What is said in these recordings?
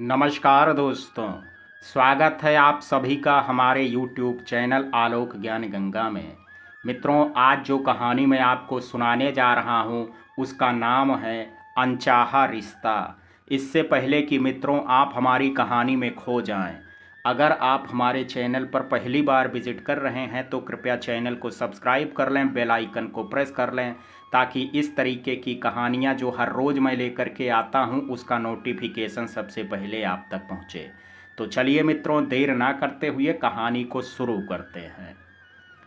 नमस्कार दोस्तों। स्वागत है आप सभी का हमारे YouTube चैनल आलोक ज्ञान गंगा में। मित्रों, आज जो कहानी मैं आपको सुनाने जा रहा हूँ उसका नाम है अनचाहा रिश्ता। इससे पहले कि मित्रों आप हमारी कहानी में खो जाएं, अगर आप हमारे चैनल पर पहली बार विजिट कर रहे हैं तो कृपया चैनल को सब्सक्राइब कर लें, बेल आइकन को प्रेस कर लें, ताकि इस तरीके की कहानियाँ जो हर रोज़ मैं लेकर के आता हूँ उसका नोटिफिकेशन सबसे पहले आप तक पहुँचे। तो चलिए मित्रों, देर ना करते हुए कहानी को शुरू करते हैं।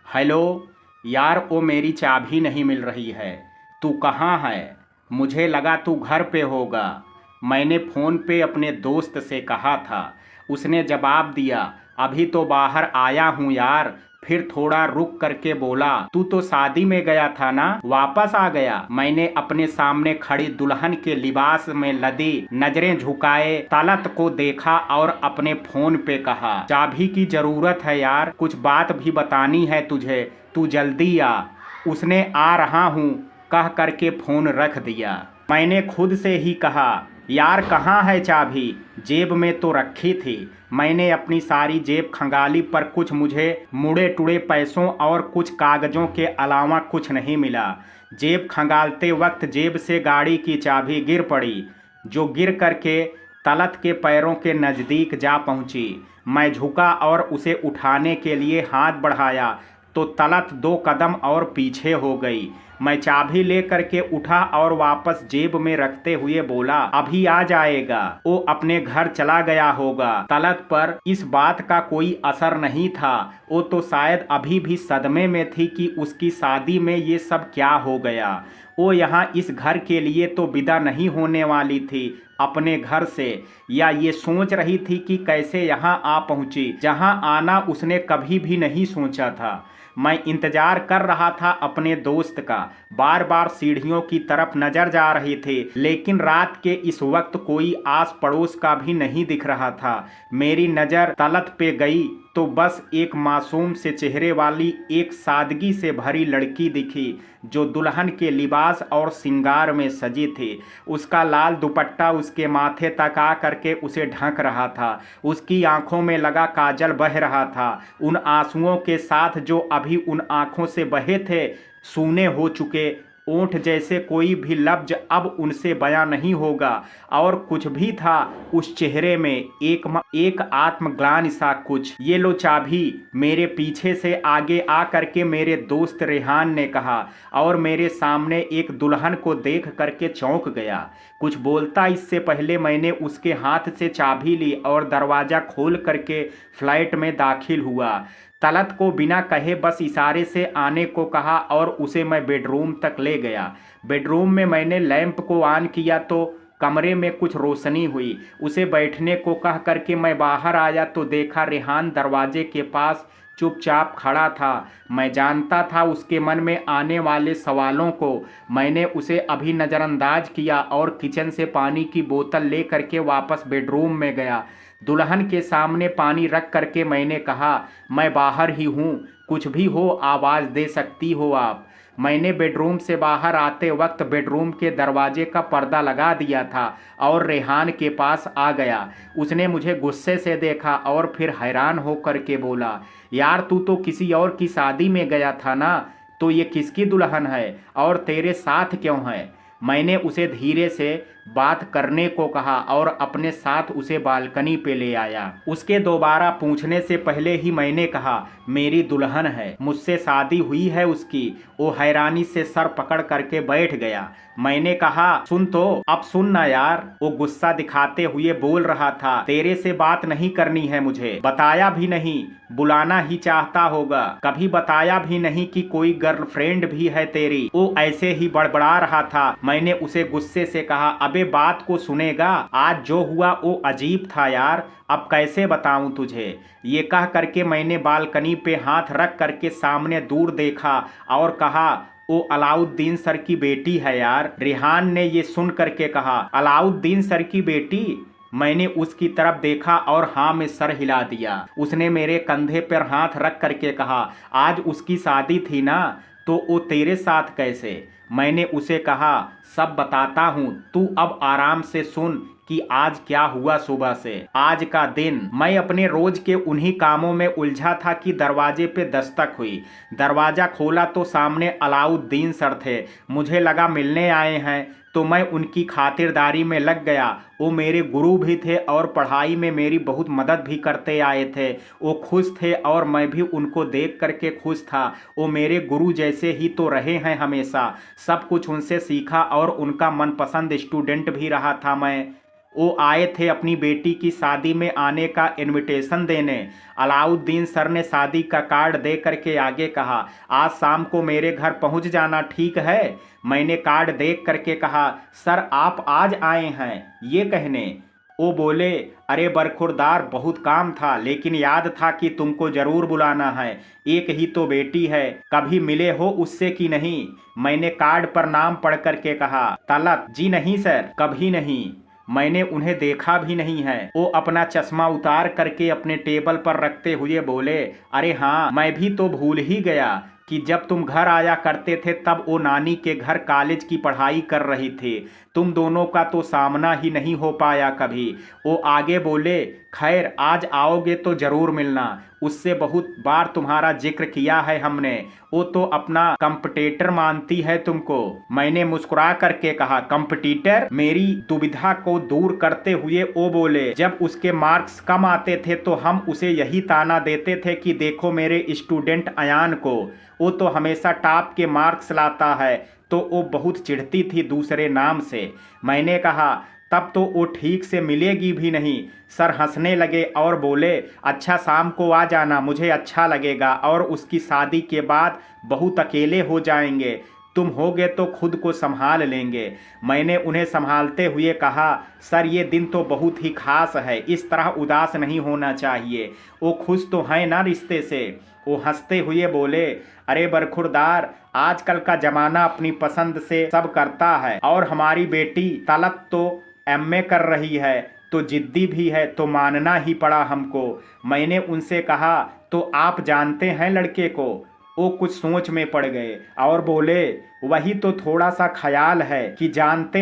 हेलो यार, वो मेरी चाबी नहीं मिल रही है। तू कहाँ है? मुझे लगा तू घर पे होगा। मैंने फ़ोन पे अपने दोस्त से कहा था, उसने जवाब दिया अभी तो बाहर आया हूँ यार। फिर थोड़ा रुक करके बोला, तू तो शादी में गया था ना, वापस आ गया? मैंने अपने सामने खड़ी दुल्हन के लिबास में लदी नजरें झुकाए तलत को देखा और अपने फोन पे कहा, चाबी की जरूरत है यार, कुछ बात भी बतानी है तुझे, तू जल्दी आ। उसने आ रहा हूँ कह करके फोन रख दिया। मैंने खुद से ही कहा, यार कहाँ है चाबी? जेब में तो रखी थी। मैंने अपनी सारी जेब खंगाली पर कुछ मुझे मुड़े टुड़े पैसों और कुछ कागजों के अलावा कुछ नहीं मिला। जेब खंगालते वक्त जेब से गाड़ी की चाबी गिर पड़ी, जो गिर करके तलत के पैरों के नज़दीक जा पहुंची। मैं झुका और उसे उठाने के लिए हाथ बढ़ाया तो तलत 2 कदम और पीछे हो गई। मैं चाबी ले करके उठा और वापस जेब में रखते हुए बोला, अभी आ जाएगा, वो अपने घर चला गया होगा। तलत पर इस बात का कोई असर नहीं था। वो तो शायद अभी भी सदमे में थी कि उसकी शादी में ये सब क्या हो गया। वो यहाँ इस घर के लिए तो विदा नहीं होने वाली थी अपने घर से, या ये सोच रही थी कि कैसे यहाँ आ पहुँची जहाँ आना उसने कभी भी नहीं सोचा था। मैं इंतजार कर रहा था अपने दोस्त का। बार बार सीढ़ियों की तरफ नजर जा रही थी, लेकिन रात के इस वक्त कोई आस पड़ोस का भी नहीं दिख रहा था। मेरी नज़र तलत पे गई तो बस एक मासूम से चेहरे वाली एक सादगी से भरी लड़की दिखी, जो दुल्हन के लिबास और श्रृंगार में सजी थी। उसका लाल दुपट्टा उसके माथे तक आ करके उसे ढक रहा था। उसकी आंखों में लगा काजल बह रहा था। उन आंसुओं के साथ जो अभी उन आंखों से बहे थे, सूने हो चुके ओंठ जैसे कोई भी लफ्ज अब उनसे बयां नहीं होगा। और कुछ भी था उस चेहरे में, एक आत्मग्लानि सा कुछ। ये लो चाबी, मेरे पीछे से आगे आ करके मेरे दोस्त रेहान ने कहा, और मेरे सामने एक दुल्हन को देख करके चौंक गया। कुछ बोलता इससे पहले मैंने उसके हाथ से चाबी ली और दरवाज़ा खोल करके फ्लैट में दाखिल हुआ। तलत को बिना कहे बस इशारे से आने को कहा और उसे मैं बेडरूम तक ले गया। बेडरूम में मैंने लैंप को ऑन किया तो कमरे में कुछ रोशनी हुई। उसे बैठने को कह करके मैं बाहर आया तो देखा रेहान दरवाजे के पास चुपचाप खड़ा था। मैं जानता था उसके मन में आने वाले सवालों को। मैंने उसे अभी नज़रअंदाज किया और किचन से पानी की बोतल ले करके वापस बेडरूम में गया। दुल्हन के सामने पानी रख करके मैंने कहा, मैं बाहर ही हूँ, कुछ भी हो आवाज़ दे सकती हो आप। मैंने बेडरूम से बाहर आते वक्त बेडरूम के दरवाजे का पर्दा लगा दिया था और रेहान के पास आ गया। उसने मुझे गुस्से से देखा और फिर हैरान होकर के बोला, यार तू तो किसी और की शादी में गया था ना, तो ये किसकी दुल्हन है और तेरे साथ क्यों है? मैंने उसे धीरे से बात करने को कहा और अपने साथ उसे बालकनी पे ले आया। उसके दोबारा पूछने से पहले ही मैंने कहा, मेरी दुल्हन है, मुझसे शादी हुई है उसकी। वो हैरानी से सर पकड़ करके बैठ गया। मैंने कहा, सुन तो, अब सुन ना यार। वो गुस्सा दिखाते हुए बोल रहा था, तेरे से बात नहीं करनी है मुझे, बताया भी नहीं, बुलाना ही चाहता होगा, कभी बताया भी नहीं कि कोई गर्लफ्रेंड भी है तेरी। वो ऐसे ही बड़बड़ा रहा था। मैंने उसे गुस्से से कहा, अबे बात को सुनेगा, आज जो हुआ वो अजीब था यार, अब कैसे बताऊं तुझे। ये कह करके मैंने बालकनी पे हाथ रख करके सामने दूर देखा और कहा, वो अलाउद्दीन सर की बेटी है यार। रेहान ने ये सुन करके कहा, अलाउद्दीन सर की बेटी? मैंने उसकी तरफ देखा और हाँ में सर हिला दिया। उसने मेरे कंधे पर हाथ रख करके कहा, आज उसकी शादी थी ना, तो वो तेरे साथ कैसे? मैंने उसे कहा, सब बताता हूँ, तू अब आराम से सुन कि आज क्या हुआ सुबह से। आज का दिन मैं अपने रोज के उन्हीं कामों में उलझा था कि दरवाजे पे दस्तक हुई। दरवाजा खोला तो सामने अलाउद्दीन सर थे। मुझे लगा मिलने आए हैं, तो मैं उनकी खातिरदारी में लग गया। वो मेरे गुरु भी थे और पढ़ाई में मेरी बहुत मदद भी करते आए थे। वो खुश थे और मैं भी उनको देख करके खुश था। वो मेरे गुरु जैसे ही तो रहे हैं हमेशा। सब कुछ उनसे सीखा और उनका मनपसंद स्टूडेंट भी रहा था मैं। वो आए थे अपनी बेटी की शादी में आने का इनविटेशन देने। अलाउद्दीन सर ने शादी का कार्ड दे करके आगे कहा, आज शाम को मेरे घर पहुंच जाना, ठीक है। मैंने कार्ड देख करके कहा, सर आप आज आए हैं ये कहने। वो बोले, अरे बरखुरदार बहुत काम था, लेकिन याद था कि तुमको जरूर बुलाना है। एक ही तो बेटी है, कभी मिले हो उससे कि नहीं। मैंने कार्ड पर नाम पढ़ करके कहा, तलत जी। नहीं सर, कभी नहीं, मैंने उन्हें देखा भी नहीं है। वो अपना चश्मा उतार करके अपने टेबल पर रखते हुए बोले, अरे हाँ, मैं भी तो भूल ही गया कि जब तुम घर आया करते थे तब वो नानी के घर कॉलेज की पढ़ाई कर रही थी। तुम दोनों का तो सामना ही नहीं हो पाया कभी। वो आगे बोले, खैर आज आओगे तो जरूर मिलना। उससे बहुत बार तुम्हारा जिक्र किया है हमने। वो तो अपना कंपटीटर मानती है तुमको। मैंने मुस्कुरा करके कहा, कंपटीटर? मेरी दुविधा को दूर करते हुए वो बोले, जब उसके मार्क्स कम आते थे तो हम उसे यही ताना देते थे कि देखो मेरे स्टूडेंट अयान को, वो तो हमेशा टॉप के मार्क्स लाता है। तो वो बहुत चिढ़ती थी दूसरे नाम से। मैंने कहा, तब तो वो ठीक से मिलेगी भी नहीं। सर हंसने लगे और बोले, अच्छा शाम को आ जाना, मुझे अच्छा लगेगा और उसकी शादी के बाद बहुत अकेले हो जाएंगे। तुम होगे तो खुद को संभाल लेंगे। मैंने उन्हें संभालते हुए कहा, सर ये दिन तो बहुत ही खास है, इस तरह उदास नहीं होना चाहिए। वो खुश तो हैं ना रिश्ते से। वो हंसते हुए बोले, अरे बरखुरदार, आजकल का जमाना अपनी पसंद से सब करता है और हमारी बेटी तलत तो एमए कर रही है, तो जिद्दी भी है, तो मानना ही पड़ा हमको। मैंने उनसे कहा, तो आप जानते हैं लड़के को? वो कुछ सोच में पड़ गए और बोले, वही तो थोड़ा सा ख्याल है कि जानते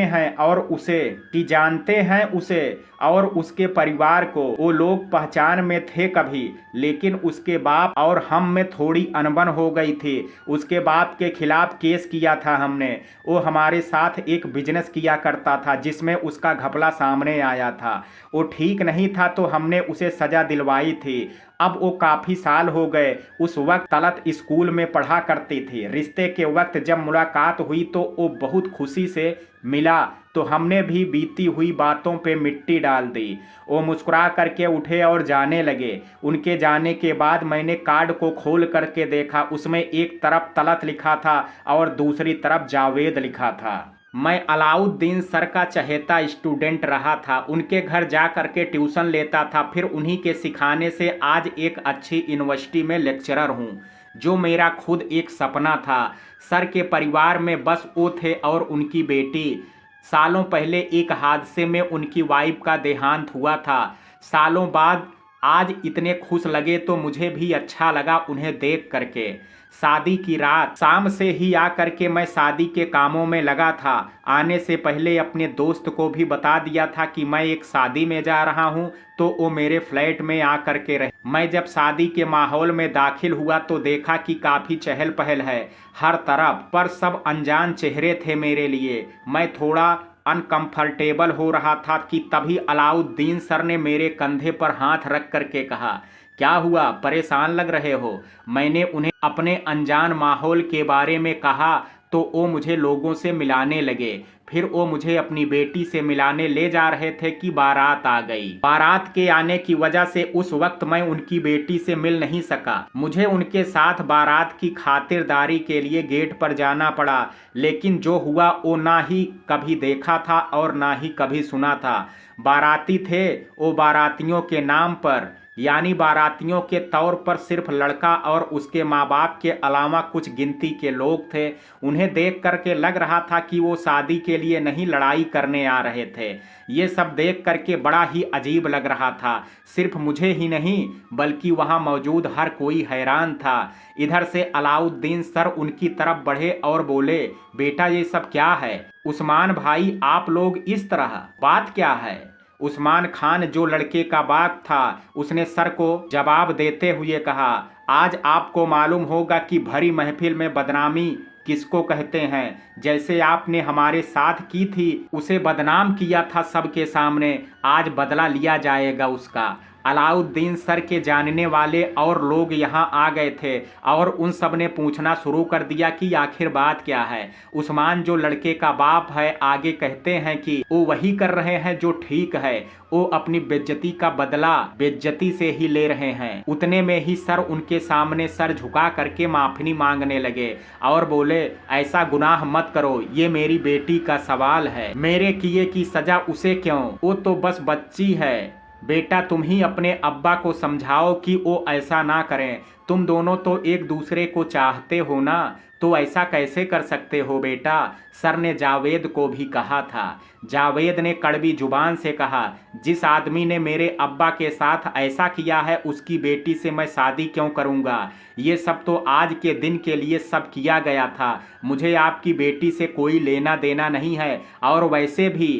हैं उसे और उसके परिवार को। वो लोग पहचान में थे कभी, लेकिन उसके बाप और हम में थोड़ी अनबन हो गई थी। उसके बाप के खिलाफ केस किया था हमने। वो हमारे साथ एक बिजनेस किया करता था जिसमें उसका घपला सामने आया था। वो ठीक नहीं था तो हमने उसे सजा दिलवाई थी। अब वो काफ़ी साल हो गए। उस वक्त तलत स्कूल में पढ़ा करती थी। रिश्ते के वक्त जब मुलाकात हुई तो वो बहुत खुशी से मिला, तो हमने भी बीती हुई बातों पे मिट्टी डाल दी। वो मुस्कुरा करके उठे और जाने लगे। उनके जाने के बाद मैंने कार्ड को खोल करके देखा। उसमें एक तरफ तलत लिखा था और दूसरी तरफ जावेद लिखा था। मैं अलाउद्दीन सर का चहेता स्टूडेंट रहा था। उनके घर जा करके ट्यूशन लेता था, फिर उन्हीं के सिखाने से आज एक अच्छी यूनिवर्सिटी में लेक्चरर हूँ, जो मेरा खुद एक सपना था। सर के परिवार में बस वो थे और उनकी बेटी। सालों पहले एक हादसे में उनकी वाइफ का देहांत हुआ था। सालों बाद आज इतने खुश लगे तो मुझे भी अच्छा लगा उन्हें देख करके। शादी की रात शाम से ही आ करके मैं शादी के कामों में लगा था। आने से पहले अपने दोस्त को भी बता दिया था कि मैं एक शादी में जा रहा हूं, तो वो मेरे फ्लैट में आ करके रहे। मैं जब शादी के माहौल में दाखिल हुआ तो देखा कि काफ़ी चहल पहल है हर तरफ, पर सब अनजान चेहरे थे मेरे लिए। मैं थोड़ा अनकंफर्टेबल हो रहा था कि तभी अलाउद्दीन सर ने मेरे कंधे पर हाथ रख करके कहा, क्या हुआ, परेशान लग रहे हो? मैंने उन्हें अपने अनजान माहौल के बारे में कहा तो वो मुझे लोगों से मिलाने लगे। फिर वो मुझे अपनी बेटी से मिलाने ले जा रहे थे कि बारात आ गई। बारात के आने की वजह से उस वक्त मैं उनकी बेटी से मिल नहीं सका। मुझे उनके साथ बारात की खातिरदारी के लिए गेट पर जाना पड़ा, लेकिन जो हुआ वो ना ही कभी देखा था और ना ही कभी सुना था। बाराती थे, वो बारातियों के नाम पर यानी बारातियों के तौर पर सिर्फ लड़का और उसके माँ बाप के अलावा कुछ गिनती के लोग थे। उन्हें देख करके लग रहा था कि वो शादी के लिए नहीं, लड़ाई करने आ रहे थे। ये सब देख करके बड़ा ही अजीब लग रहा था। सिर्फ मुझे ही नहीं बल्कि वहाँ मौजूद हर कोई हैरान था। इधर से अलाउद्दीन सर उनकी तरफ बढ़े और बोले, बेटा ये सब क्या है? उस्मान भाई आप लोग इस तरह, बात क्या है? उस्मान खान जो लड़के का बाप था उसने सर को जवाब देते हुए कहा, आज आपको मालूम होगा कि भरी महफिल में बदनामी किसको कहते हैं। जैसे आपने हमारे साथ की थी, उसे बदनाम किया था सबके सामने, आज बदला लिया जाएगा उसका। अलाउद्दीन सर के जानने वाले और लोग यहाँ आ गए थे और उन सब ने पूछना शुरू कर दिया कि आखिर बात क्या है। उस्मान जो लड़के का बाप है आगे कहते हैं कि वो वही कर रहे हैं जो ठीक है, वो अपनी बेइज्जती का बदला बेइज्जती से ही ले रहे हैं। उतने में ही सर उनके सामने सर झुका करके माफी मांगने लगे और बोले, ऐसा गुनाह मत करो, ये मेरी बेटी का सवाल है, मेरे किए की सजा उसे क्यों, वो तो बस बच्ची है। बेटा तुम ही अपने अब्बा को समझाओ कि वो ऐसा ना करें, तुम दोनों तो एक दूसरे को चाहते हो ना, तो ऐसा कैसे कर सकते हो बेटा। सर ने जावेद को भी कहा था। जावेद ने कड़वी जुबान से कहा, जिस आदमी ने मेरे अब्बा के साथ ऐसा किया है उसकी बेटी से मैं शादी क्यों करूंगा। ये सब तो आज के दिन के लिए सब किया गया था, मुझे आपकी बेटी से कोई लेना देना नहीं है, और वैसे भी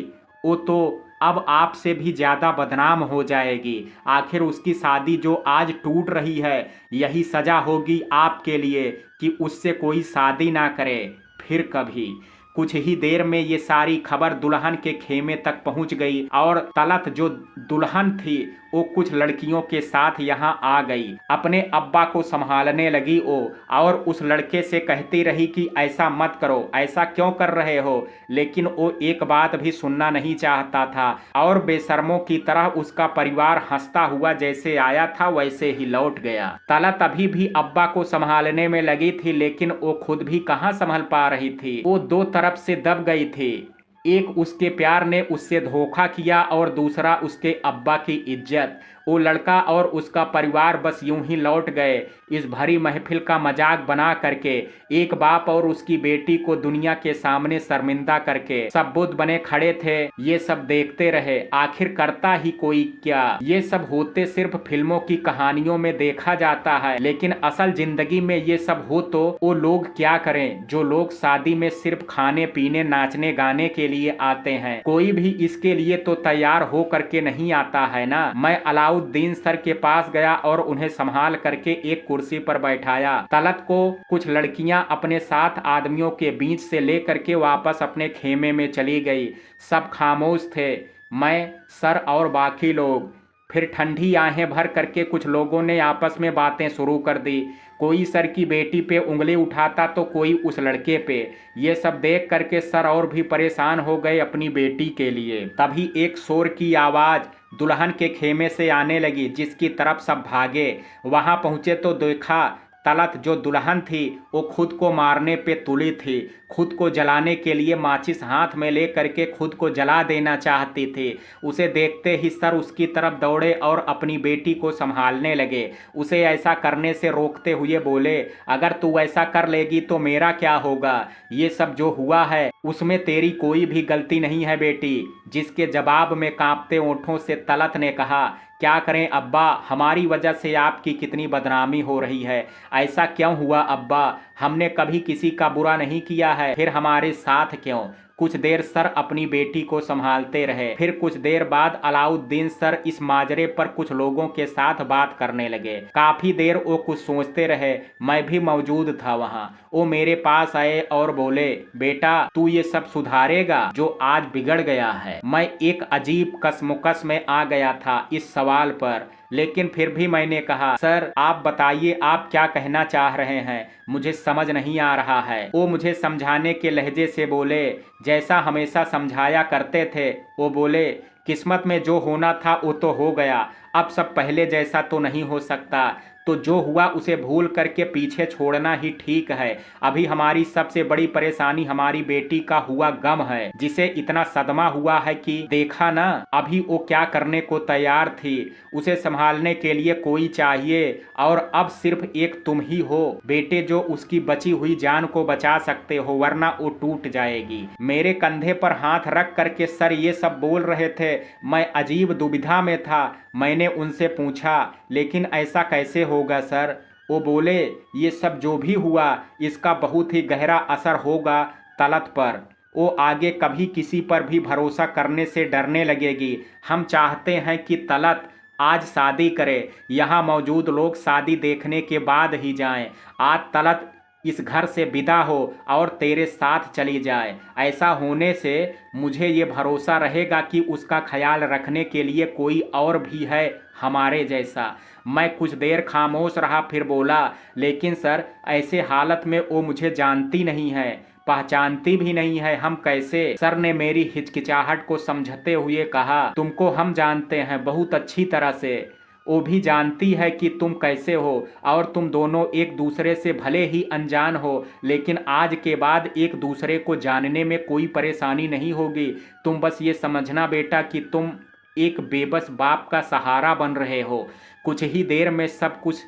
वो तो अब आपसे भी ज़्यादा बदनाम हो जाएगी। आखिर उसकी शादी जो आज टूट रही है यही सज़ा होगी आपके लिए कि उससे कोई शादी ना करे फिर कभी। कुछ ही देर में ये सारी खबर दुल्हन के खेमे तक पहुंच गई और तलत जो दुल्हन थी वो कुछ लड़कियों के साथ यहाँ आ गई। अपने अब्बा को संभालने लगी वो और उस लड़के से कहती रही कि ऐसा मत करो, ऐसा क्यों कर रहे हो, लेकिन वो एक बात भी सुनना नहीं चाहता था और बेशर्मों की तरह उसका परिवार हंसता हुआ जैसे आया था वैसे ही लौट गया। तलत अभी भी अब्बा को संभालने में लगी थी, लेकिन वो खुद भी कहाँ संभल पा रही थी। वो दो तरफ से दब गई थी, एक उसके प्यार ने उससे धोखा किया और दूसरा उसके अब्बा की इज्जत। वो लड़का और उसका परिवार बस यूं ही लौट गए इस भरी महफिल का मजाक बना करके, एक बाप और उसकी बेटी को दुनिया के सामने शर्मिंदा करके। सब बुद्ध बने खड़े थे, ये सब देखते रहे, आखिर करता ही कोई क्या। ये सब होते सिर्फ फिल्मों की कहानियों में देखा जाता है, लेकिन असल जिंदगी में ये सब हो तो वो लोग क्या करें जो लोग शादी में सिर्फ खाने पीने नाचने गाने के लिए आते हैं। कोई भी इसके लिए तो तैयार हो करके नहीं आता है ना। मैं अलाउद्दीन सर के पास गया और उन्हें संभाल करके एक कुर्सी पर बैठाया। तलत को कुछ लड़कियां अपने साथ आदमियों के बीच से लेकर के वापस अपने खेमे में चली गई। सब खामोश थे, मैं, सर और बाकी लोग। फिर ठंडी आहें भर करके कुछ लोगों ने आपस में बातें शुरू कर दी। कोई सर की बेटी पे उंगली उठाता तो कोई उस लड़के पे। ये सब देख करके सर और भी परेशान हो गए अपनी बेटी के लिए। तभी एक शोर की आवाज़ दुल्हन के खेमे से आने लगी, जिसकी तरफ सब भागे। वहां पहुंचे तो देखा तलत जो दुल्हन थी वो खुद को मारने पे तुली थी, खुद को जलाने के लिए माचिस हाथ में ले करके खुद को जला देना चाहती थी। उसे देखते ही सर उसकी तरफ दौड़े और अपनी बेटी को संभालने लगे। उसे ऐसा करने से रोकते हुए बोले, अगर तू ऐसा कर लेगी तो मेरा क्या होगा। ये सब जो हुआ है उसमें तेरी कोई भी गलती नहीं है बेटी। जिसके जवाब में कांपते ओंठों से तलत ने कहा, क्या करें अब्बा, हमारी वजह से आपकी कितनी बदनामी हो रही है। ऐसा क्यों हुआ अब्बा, हमने कभी किसी का बुरा नहीं किया है, फिर हमारे साथ क्यों। कुछ देर सर अपनी बेटी को संभालते रहे। फिर कुछ देर बाद अलाउद्दीन सर इस माजरे पर कुछ लोगों के साथ बात करने लगे। काफी देर वो कुछ सोचते रहे। मैं भी मौजूद था वहाँ। वो मेरे पास आए और बोले, बेटा तू ये सब सुधारेगा जो आज बिगड़ गया है। मैं एक अजीब कसमुकस में आ गया था इस सवाल पर, लेकिन फिर भी मैंने कहा, सर आप बताइए आप क्या कहना चाह रहे हैं, मुझे समझ नहीं आ रहा है। वो मुझे समझाने के लहजे से बोले, जैसा हमेशा समझाया करते थे। वो बोले, किस्मत में जो होना था वो तो हो गया, अब सब पहले जैसा तो नहीं हो सकता, तो जो हुआ उसे भूल करके पीछे छोड़ना ही ठीक है। अभी हमारी सबसे बड़ी परेशानी हमारी बेटी का हुआ गम है, जिसे इतना सदमा हुआ है कि देखा ना, अभी वो क्या करने को तैयार थी। उसे संभालने के लिए कोई चाहिए और अब सिर्फ एक तुम ही हो बेटे जो उसकी बची हुई जान को बचा सकते हो, वरना वो टूट जाएगी। मेरे कंधे पर हाथ रख करके सर ये सब बोल रहे थे। मैं अजीब दुविधा में था। मैंने उनसे पूछा, लेकिन ऐसा कैसे होगा सर। वो बोले, ये सब जो भी हुआ इसका बहुत ही गहरा असर होगा तलत पर। वो आगे कभी किसी पर भी भरोसा करने से डरने लगेगी। हम चाहते हैं कि तलत आज शादी करे। यहाँ मौजूद लोग शादी देखने के बाद ही जाएं। आज तलत इस घर से विदा हो और तेरे साथ चली जाए। ऐसा होने से मुझे ये भरोसा रहेगा कि उसका ख्याल रखने के लिए कोई और भी है हमारे जैसा। मैं कुछ देर खामोश रहा, फिर बोला, लेकिन सर ऐसे हालत में वो मुझे जानती नहीं है, पहचानती भी नहीं है, हम कैसे? सर ने मेरी हिचकिचाहट को समझते हुए कहा, तुमको हम जानते हैं बहुत अच्छी तरह से। वो भी जानती है कि तुम कैसे हो और तुम दोनों एक दूसरे से भले ही अनजान हो, लेकिन आज के बाद एक दूसरे को जानने में कोई परेशानी नहीं होगी। तुम बस ये समझना बेटा कि तुम एक बेबस बाप का सहारा बन रहे हो। कुछ ही देर में सब कुछ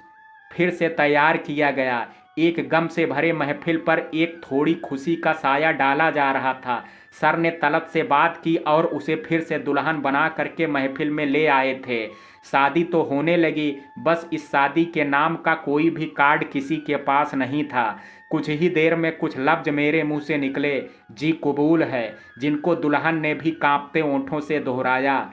फिर से तैयार किया गया। एक गम से भरे महफिल पर एक थोड़ी खुशी का साया डाला जा रहा था। सर ने तलत से बात की और उसे फिर से दुल्हन बना करके महफिल में ले आए थे। शादी तो होने लगी, बस इस शादी के नाम का कोई भी कार्ड किसी के पास नहीं था। कुछ ही देर में कुछ लफ्ज मेरे मुंह से निकले, जी कबूल है, जिनको दुल्हन ने भी कांपते होंठों से दोहराया।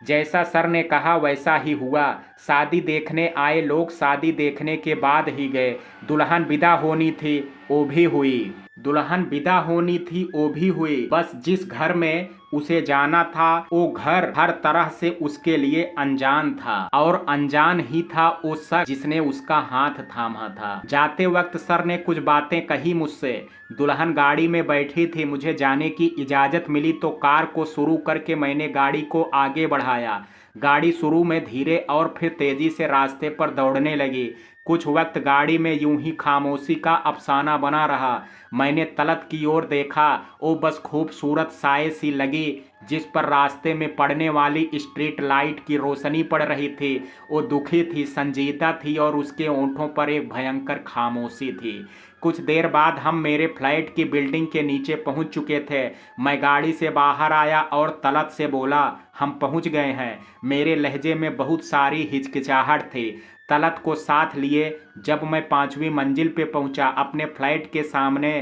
जैसा सर ने कहा वैसा ही हुआ। शादी देखने आए लोग शादी देखने के बाद ही गए। दुल्हन विदा होनी थी वो भी हुई। दुल्हन विदा होनी थी वो भी हुई। बस जिस घर में उसे जाना था वो घर हर तरह से उसके लिए अनजान था, और अनजान ही था वो शख्स जिसने उसका हाथ थामा था। जाते वक्त सर ने कुछ बातें कही मुझसे। दुल्हन गाड़ी में बैठी थी, मुझे जाने की इजाज़त मिली तो कार को शुरू करके मैंने गाड़ी को आगे बढ़ाया। गाड़ी शुरू में धीरे और फिर तेजी से रास्ते पर दौड़ने लगी। कुछ वक्त गाड़ी में यूं ही खामोशी का अफसाना बना रहा। मैंने तलत की ओर देखा, वो बस खूबसूरत साए सी लगी जिस पर रास्ते में पड़ने वाली स्ट्रीट लाइट की रोशनी पड़ रही थी। वो दुखी थी, संजीदा थी और उसके होंठों पर एक भयंकर खामोशी थी। कुछ देर बाद हम मेरे फ्लैट की बिल्डिंग के नीचे पहुंच चुके थे। मैं गाड़ी से बाहर आया और तलत से बोला, हम पहुंच गए हैं। मेरे लहजे में बहुत सारी हिचकिचाहट थी। तलत को साथ लिए जब मैं 5वीं मंजिल पे पहुंचा अपने फ्लैट के सामने,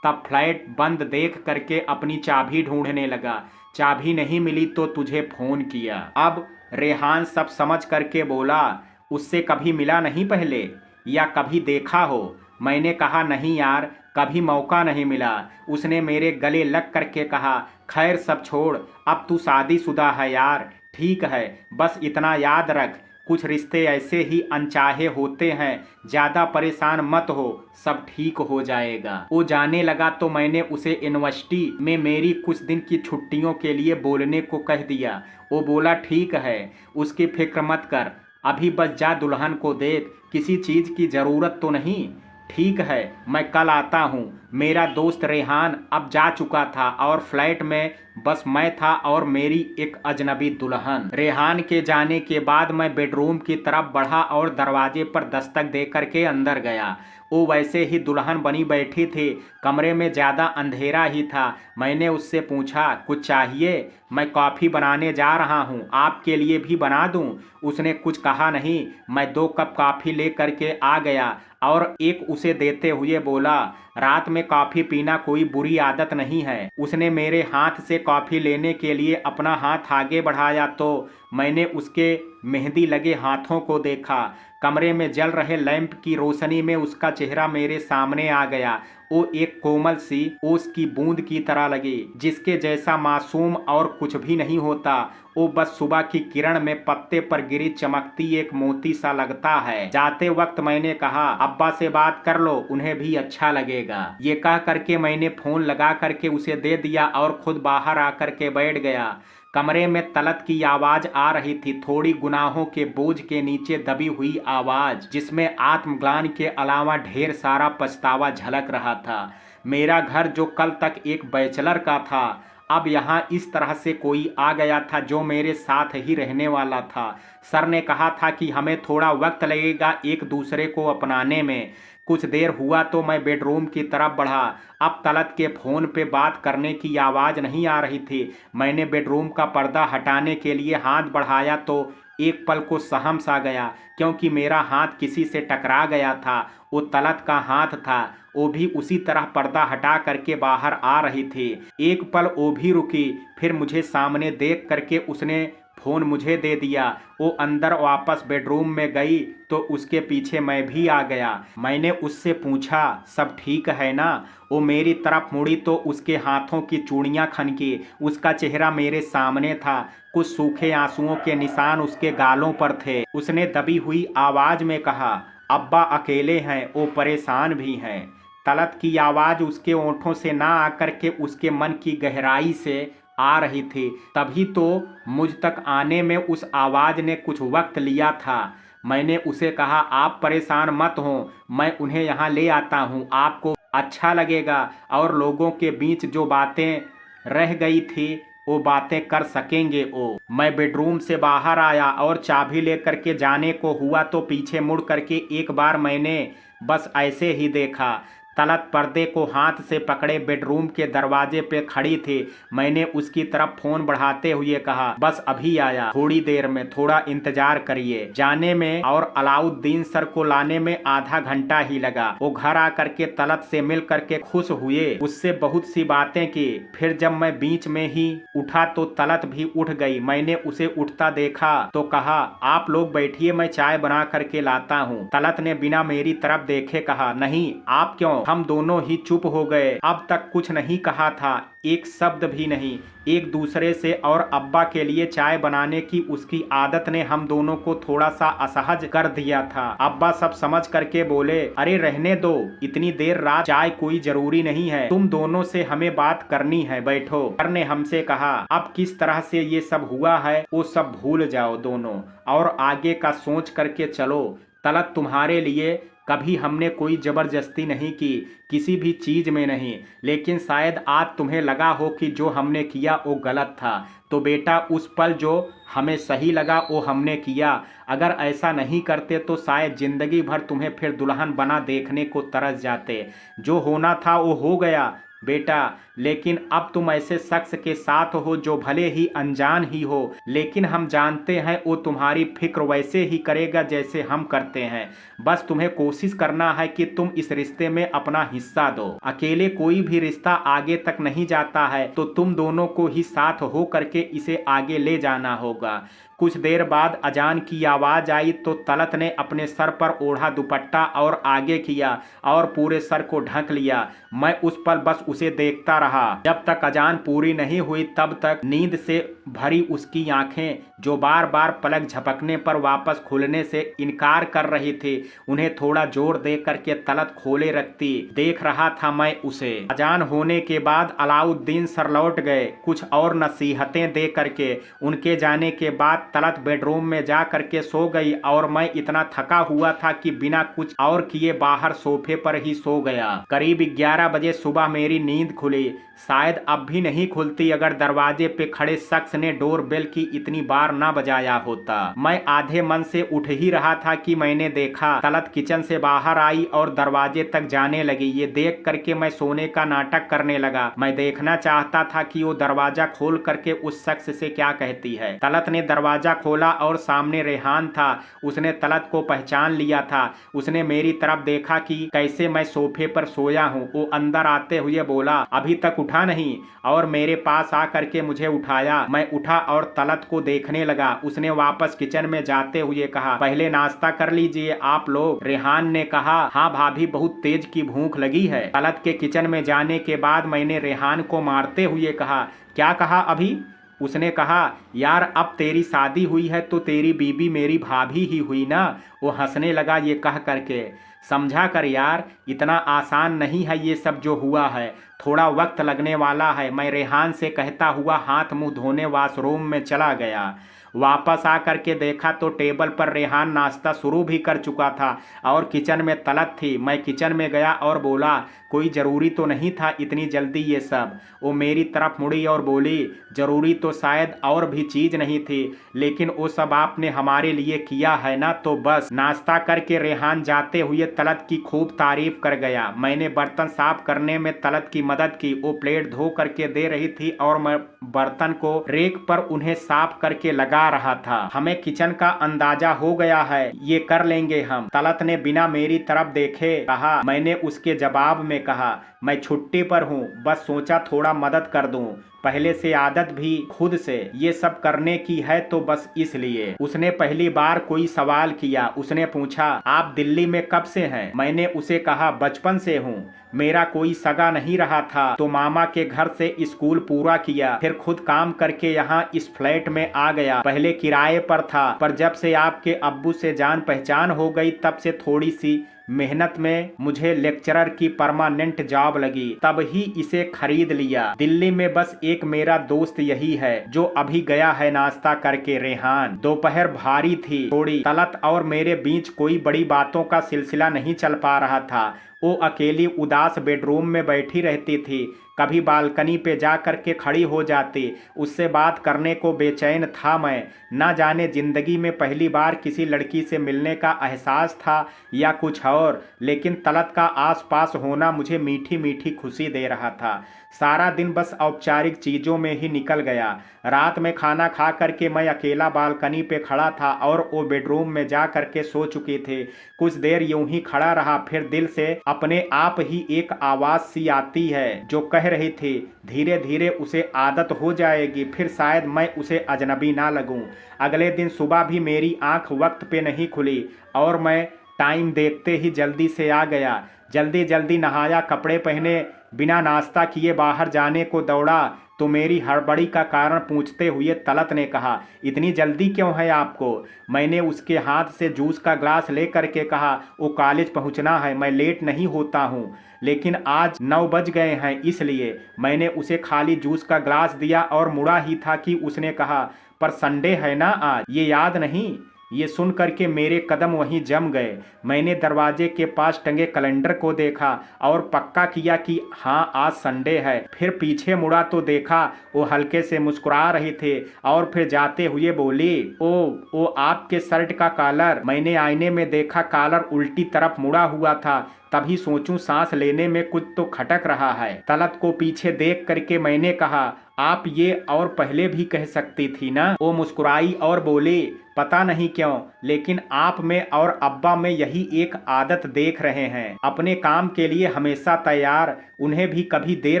तब फ्लैट बंद देख करके अपनी चाबी ढूंढने लगा। चाबी नहीं मिली तो तुझे फ़ोन किया। अब रेहान सब समझ करके बोला, उससे कभी मिला नहीं पहले या कभी देखा हो? मैंने कहा, नहीं यार, कभी मौका नहीं मिला। उसने मेरे गले लग करके कहा, खैर सब छोड़, अब तू शादीशुदा है यार, ठीक है, बस इतना याद रख, कुछ रिश्ते ऐसे ही अनचाहे होते हैं, ज़्यादा परेशान मत हो, सब ठीक हो जाएगा। वो जाने लगा तो मैंने उसे यूनिवर्सिटी में मेरी कुछ दिन की छुट्टियों के लिए बोलने को कह दिया। वो बोला, ठीक है, उसकी फिक्र मत कर, अभी बस जा दुल्हन को देख, किसी चीज़ की ज़रूरत तो नहीं। ठीक है, मैं कल आता हूँ। मेरा दोस्त रेहान अब जा चुका था और फ्लैट में बस मैं था और मेरी एक अजनबी दुल्हन। रेहान के जाने के बाद मैं बेडरूम की तरफ बढ़ा और दरवाजे पर दस्तक दे करके अंदर गया। वो वैसे ही दुल्हन बनी बैठी थी। कमरे में ज़्यादा अंधेरा ही था। मैंने उससे पूछा, कुछ चाहिए? मैं कॉफ़ी बनाने जा रहा हूँ, आपके लिए भी बना दूँ? उसने कुछ कहा नहीं। मैं 2 कप कॉफ़ी ले करके आ गया और एक उसे देते हुए बोला, रात में कॉफ़ी पीना कोई बुरी आदत नहीं है। उसने मेरे हाथ से कॉफ़ी लेने के लिए अपना हाथ आगे बढ़ाया तो मैंने उसके मेहंदी लगे हाथों को देखा। कमरे में जल रहे लैंप की रोशनी में उसका चेहरा मेरे सामने आ गया। वो एक कोमल सी ओस की बूंद की तरह लगी, जिसके जैसा मासूम और कुछ भी नहीं होता। वो बस सुबह की किरण में पत्ते पर गिरी चमकती एक मोती सा लगता है। जाते वक्त मैंने कहा, अब्बा से बात कर लो, उन्हें भी अच्छा लगेगा। ये कह करके मैंने फोन लगा करके उसे दे दिया और खुद बाहर आकर के बैठ गया। कमरे में तलत की आवाज आ रही थी, थोड़ी गुनाहों के बोझ के नीचे दबी हुई आवाज, जिसमें आत्मग्लानि के अलावा ढेर सारा पछतावा झलक रहा था। मेरा घर जो कल तक एक बैचलर का था, अब यहाँ इस तरह से कोई आ गया था जो मेरे साथ ही रहने वाला था। सर ने कहा था कि हमें थोड़ा वक्त लगेगा एक दूसरे को अपनाने में। कुछ देर हुआ तो मैं बेडरूम की तरफ बढ़ा। अब तलत के फ़ोन पे बात करने की आवाज़ नहीं आ रही थी। मैंने बेडरूम का पर्दा हटाने के लिए हाथ बढ़ाया तो एक पल को सहम सा गया, क्योंकि मेरा हाथ किसी से टकरा गया था। वो तलत का हाथ था। वो भी उसी तरह पर्दा हटा करके बाहर आ रही थी। एक पल वो भी रुकी, फिर मुझे सामने देख करके उसने फोन मुझे दे दिया। वो अंदर वापस बेडरूम में गई तो उसके पीछे मैं भी आ गया। मैंने उससे पूछा, सब ठीक है ना? वो मेरी तरफ मुड़ी तो उसके हाथों की चूड़ियां खनकी। उसका चेहरा मेरे सामने था। कुछ सूखे आंसुओं के निशान उसके गालों पर थे। उसने दबी हुई आवाज में कहा, अब्बा अकेले हैं, वो परेशान भी हैं। तलत की आवाज उसके ओंठों से ना आकर के उसके मन की गहराई से आ रही थी। तभी तो मुझ तक आने में उस आवाज ने कुछ वक्त लिया था। मैंने उसे कहा, आप परेशान मत हो, मैं उन्हें यहाँ ले आता हूँ, आपको अच्छा लगेगा और लोगों के बीच जो बातें रह गई थी वो बातें कर सकेंगे वो। मैं बेडरूम से बाहर आया और चाबी लेकर के जाने को हुआ तो पीछे मुड़ करके एक बार मैंने बस ऐसे ही देखा। तलत पर्दे को हाथ से पकड़े बेडरूम के दरवाजे पे खड़ी थी। मैंने उसकी तरफ फोन बढ़ाते हुए कहा, बस अभी आया, थोड़ी देर में, थोड़ा इंतजार करिए। जाने में और अलाउद्दीन सर को लाने में आधा घंटा ही लगा। वो घर आकर के तलत से मिल करके खुश हुए, उससे बहुत सी बातें की। फिर जब मैं बीच में ही उठा तो तलत भी उठ गई। मैंने उसे उठता देखा तो कहा, आप लोग बैठिए, मैं चाय बना करके लाता हूँ। तलत ने बिना मेरी तरफ देखे कहा, नहीं, आप क्यों? हम दोनों ही चुप हो गए। अब तक कुछ नहीं कहा था, एक शब्द भी नहीं, एक दूसरे से। और अब्बा के लिए चाय बनाने की उसकी आदत ने हम दोनों को थोड़ा सा असहज कर दिया था। अब्बा सब समझ करके बोले, अरे रहने दो, इतनी देर रात चाय कोई जरूरी नहीं है, तुम दोनों से हमें बात करनी है, बैठो। सर ने हमसे कहा, अब किस तरह से ये सब हुआ है वो सब भूल जाओ दोनों और आगे का सोच करके चलो। तलत, तुम्हारे लिए कभी हमने कोई जबरदस्ती नहीं की, किसी भी चीज में नहीं, लेकिन शायद आज तुम्हें लगा हो कि जो हमने किया वो गलत था। तो बेटा, उस पल जो हमें सही लगा वो हमने किया। अगर ऐसा नहीं करते तो शायद जिंदगी भर तुम्हें फिर दुल्हन बना देखने को तरस जाते। जो होना था वो हो गया बेटा, लेकिन अब तुम ऐसे शख्स के साथ हो जो भले ही अनजान ही हो, लेकिन हम जानते हैं वो तुम्हारी फिक्र वैसे ही करेगा जैसे हम करते हैं। बस तुम्हें कोशिश करना है कि तुम इस रिश्ते में अपना हिस्सा दो। अकेले कोई भी रिश्ता आगे तक नहीं जाता है, तो तुम दोनों को ही साथ हो करके इसे आगे ले जाना होगा। कुछ देर बाद अजान की आवाज आई तो तलत ने अपने सर पर ओढ़ा दुपट्टा और आगे किया और पूरे सर को ढक लिया। मैं उस पल बस उसे देखता रहा। जब तक अजान पूरी नहीं हुई तब तक नींद से भरी उसकी आंखें, जो बार बार पलक झपकने पर वापस खुलने से इनकार कर रही थी, उन्हें थोड़ा जोर दे करके तलत खोले रखती देख रहा था मैं उसे। अजान होने के बाद अलाउद्दीन सर लौट गए, कुछ और नसीहतें दे करके। उनके जाने के बाद तलत बेडरूम में जा करके सो गई और मैं इतना थका हुआ था कि बिना कुछ और किए बाहर सोफे पर ही सो गया। करीब 11 बजे सुबह मेरी नींद खुली। शायद अब भी नहीं खुलती अगर दरवाजे पे खड़े शख्स ने डोर बेल की इतनी बार ना बजाया होता। मैं आधे मन से उठ ही रहा था कि मैंने देखा तलत किचन से बाहर आई और दरवाजे तक जाने लगी। ये देख करके मैं सोने का नाटक करने लगा। मैं देखना चाहता था कि वो दरवाजा खोल करके उस शख्स से क्या कहती है। तलत ने दरवाजा खोला और सामने रेहान था। उसने तलत को पहचान लिया था। उसने मेरी तरफ देखा कि कैसे मैं सोफे पर सोया हूँ। वो अंदर आते हुए बोला, अभी तक उठा नहीं, और मेरे पास आकर के मुझे उठाया। मैं उठा और तलत को देखने लगा। उसने वापस किचन में जाते हुए कहा, पहले नाश्ता कर लीजिए आप लोग। रेहान ने कहा, हाँ भाभी, बहुत तेज की भूख लगी है। तलत के किचन में जाने के बाद मैंने रेहान को मारते हुए कहा, क्या कहा अभी? उसने कहा, यार अब तेरी शादी हुई है तो तेरी बीबी मेरी भाभी ही हुई ना। वो हंसने लगा ये कह करके, समझा कर यार, इतना आसान नहीं है ये सब जो हुआ है, थोड़ा वक्त लगने वाला है। मैं रेहान से कहता हुआ हाथ मुंह धोने वॉशरूम में चला गया। वापस आकर के देखा तो टेबल पर रेहान नाश्ता शुरू भी कर चुका था और किचन में तलत थी। मैं किचन में गया और बोला, कोई ज़रूरी तो नहीं था इतनी जल्दी ये सब? वो मेरी तरफ मुड़ी और बोली, ज़रूरी तो शायद और भी चीज़ नहीं थी, लेकिन वो सब आपने हमारे लिए किया है ना, तो बस। नाश्ता करके रेहान जाते हुए तलत की खूब तारीफ कर गया। मैंने बर्तन साफ करने में तलत की मदद की। वो प्लेट धो करके दे रही थी और मैं बर्तन को रेक पर उन्हें साफ करके लगा लगा रहा था। हमें किचन का अंदाजा हो गया है, ये कर लेंगे हम। तलत ने बिना मेरी तरफ देखे कहा। मैंने उसके जवाब में कहा, मैं छुट्टी पर हूँ, बस सोचा थोड़ा मदद कर दूं। पहले से आदत भी खुद से ये सब करने की है, तो बस इसलिए। उसने पहली बार कोई सवाल किया। उसने पूछा, आप दिल्ली में कब से हैं? मैंने उसे कहा, बचपन से हूँ। मेरा कोई सगा नहीं रहा था, तो मामा के घर से स्कूल पूरा किया, फिर खुद काम करके यहाँ इस फ्लैट में आ गया। पहले किराए पर था, पर जब से आपके अब्बू से जान पहचान हो गई, तब से थोड़ी सी मेहनत में मुझे लेक्चरर की परमानेंट जॉब लगी, तब ही इसे खरीद लिया। दिल्ली में बस एक मेरा दोस्त यही है, जो अभी गया है नाश्ता करके, रेहान। दोपहर भारी थी थोड़ी। तलत और मेरे बीच कोई बड़ी बातों का सिलसिला नहीं चल पा रहा था। वो अकेली उदास बेडरूम में बैठी रहती थी, कभी बालकनी पे जा कर के खड़ी हो जाती। उससे बात करने को बेचैन था मैं। न जाने जिंदगी में पहली बार किसी लड़की से मिलने का एहसास था या कुछ और, लेकिन तलत का आसपास होना मुझे मीठी मीठी खुशी दे रहा था। सारा दिन बस औपचारिक चीज़ों में ही निकल गया। रात में खाना खा करके मैं अकेला बालकनी पे खड़ा था और वो बेडरूम में जा करके सो चुकी थी। कुछ देर यूं ही खड़ा रहा, फिर दिल से अपने आप ही एक आवाज़ सी आती है जो कह रही थी, धीरे धीरे उसे आदत हो जाएगी, फिर शायद मैं उसे अजनबी ना लगूं। अगले दिन सुबह भी मेरी आंख वक्त पे नहीं खुली और मैं टाइम देखते ही जल्दी से आ गया। जल्दी जल्दी नहाया, कपड़े पहने, बिना नाश्ता किए बाहर जाने को दौड़ा, तो मेरी हड़बड़ी का कारण पूछते हुए तलत ने कहा, इतनी जल्दी क्यों है आपको? मैंने उसके हाथ से जूस का ग्लास ले करके कहा, वो कॉलेज पहुंचना है, मैं लेट नहीं होता हूं, लेकिन आज 9 बज गए हैं, इसलिए। मैंने उसे खाली जूस का ग्लास दिया और मुड़ा ही था कि उसने कहा, पर संडे है ना आज, ये याद नहीं? ये सुन करके मेरे कदम वहीं जम गए। मैंने दरवाजे के पास टंगे कैलेंडर को देखा और पक्का किया कि हाँ आज संडे है। फिर पीछे मुड़ा तो देखा वो हल्के से मुस्कुरा रही थे और फिर जाते हुए बोली, ओ आपके शर्ट का कॉलर। मैंने आईने में देखा कॉलर उल्टी तरफ मुड़ा हुआ था, तभी सोचूं सांस लेने में कुछ तो खटक रहा है। तलत को पीछे देख करके मैंने कहा, आप ये और पहले भी कह सकती थी ना। वो मुस्कुराई और बोली, पता नहीं क्यों, लेकिन आप में और अब्बा में यही एक आदत देख रहे हैं, अपने काम के लिए हमेशा तैयार। उन्हें भी कभी देर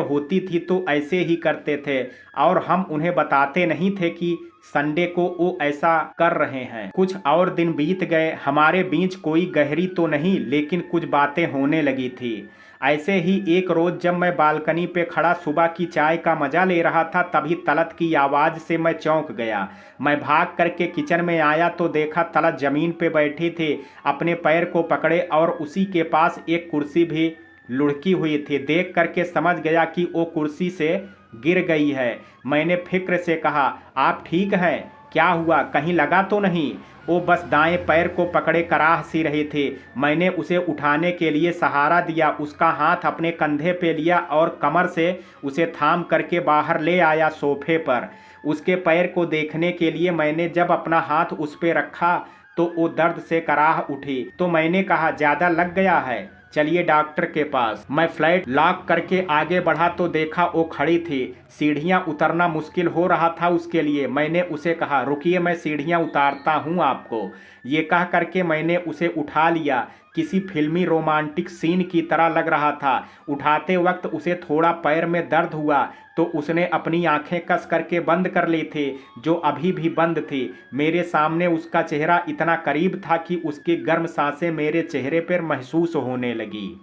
होती थी तो ऐसे ही करते थे और हम उन्हें बताते नहीं थे कि संडे को वो ऐसा कर रहे हैं। कुछ और दिन बीत गए, हमारे बीच कोई गहरी तो नहीं, लेकिन कुछ बातें होने लगी थी। ऐसे ही एक रोज जब मैं बालकनी पे खड़ा सुबह की चाय का मजा ले रहा था, तभी तलत की आवाज़ से मैं चौंक गया। मैं भाग करके किचन में आया तो देखा तलत जमीन पे बैठी थी, अपने पैर को पकड़े, और उसी के पास एक कुर्सी भी लुढ़की हुई थी। देख करके समझ गया कि वो कुर्सी से गिर गई है। मैंने फिक्र से कहा, आप ठीक हैं? क्या हुआ, कहीं लगा तो नहीं? वो बस दाएं पैर को पकड़े कराह सी रही थी। मैंने उसे उठाने के लिए सहारा दिया, उसका हाथ अपने कंधे पे लिया और कमर से उसे थाम करके बाहर ले आया सोफे पर। उसके पैर को देखने के लिए मैंने जब अपना हाथ उस पे रखा तो वो दर्द से कराह उठी। तो मैंने कहा, ज़्यादा लग गया है, चलिए डॉक्टर के पास। मैं फ्लैट लॉक करके आगे बढ़ा तो देखा वो खड़ी थी। सीढ़ियाँ उतरना मुश्किल हो रहा था उसके लिए। मैंने उसे कहा, रुकिए मैं सीढ़ियाँ उतारता हूँ आपको। ये कह करके मैंने उसे उठा लिया। किसी फिल्मी रोमांटिक सीन की तरह लग रहा था। उठाते वक्त उसे थोड़ा पैर में दर्द हुआ तो उसने अपनी आंखें कस करके बंद कर ली थी, जो अभी भी बंद थी। मेरे सामने उसका चेहरा इतना करीब था कि उसकी गर्म सांसें मेरे चेहरे पर महसूस होने लगी।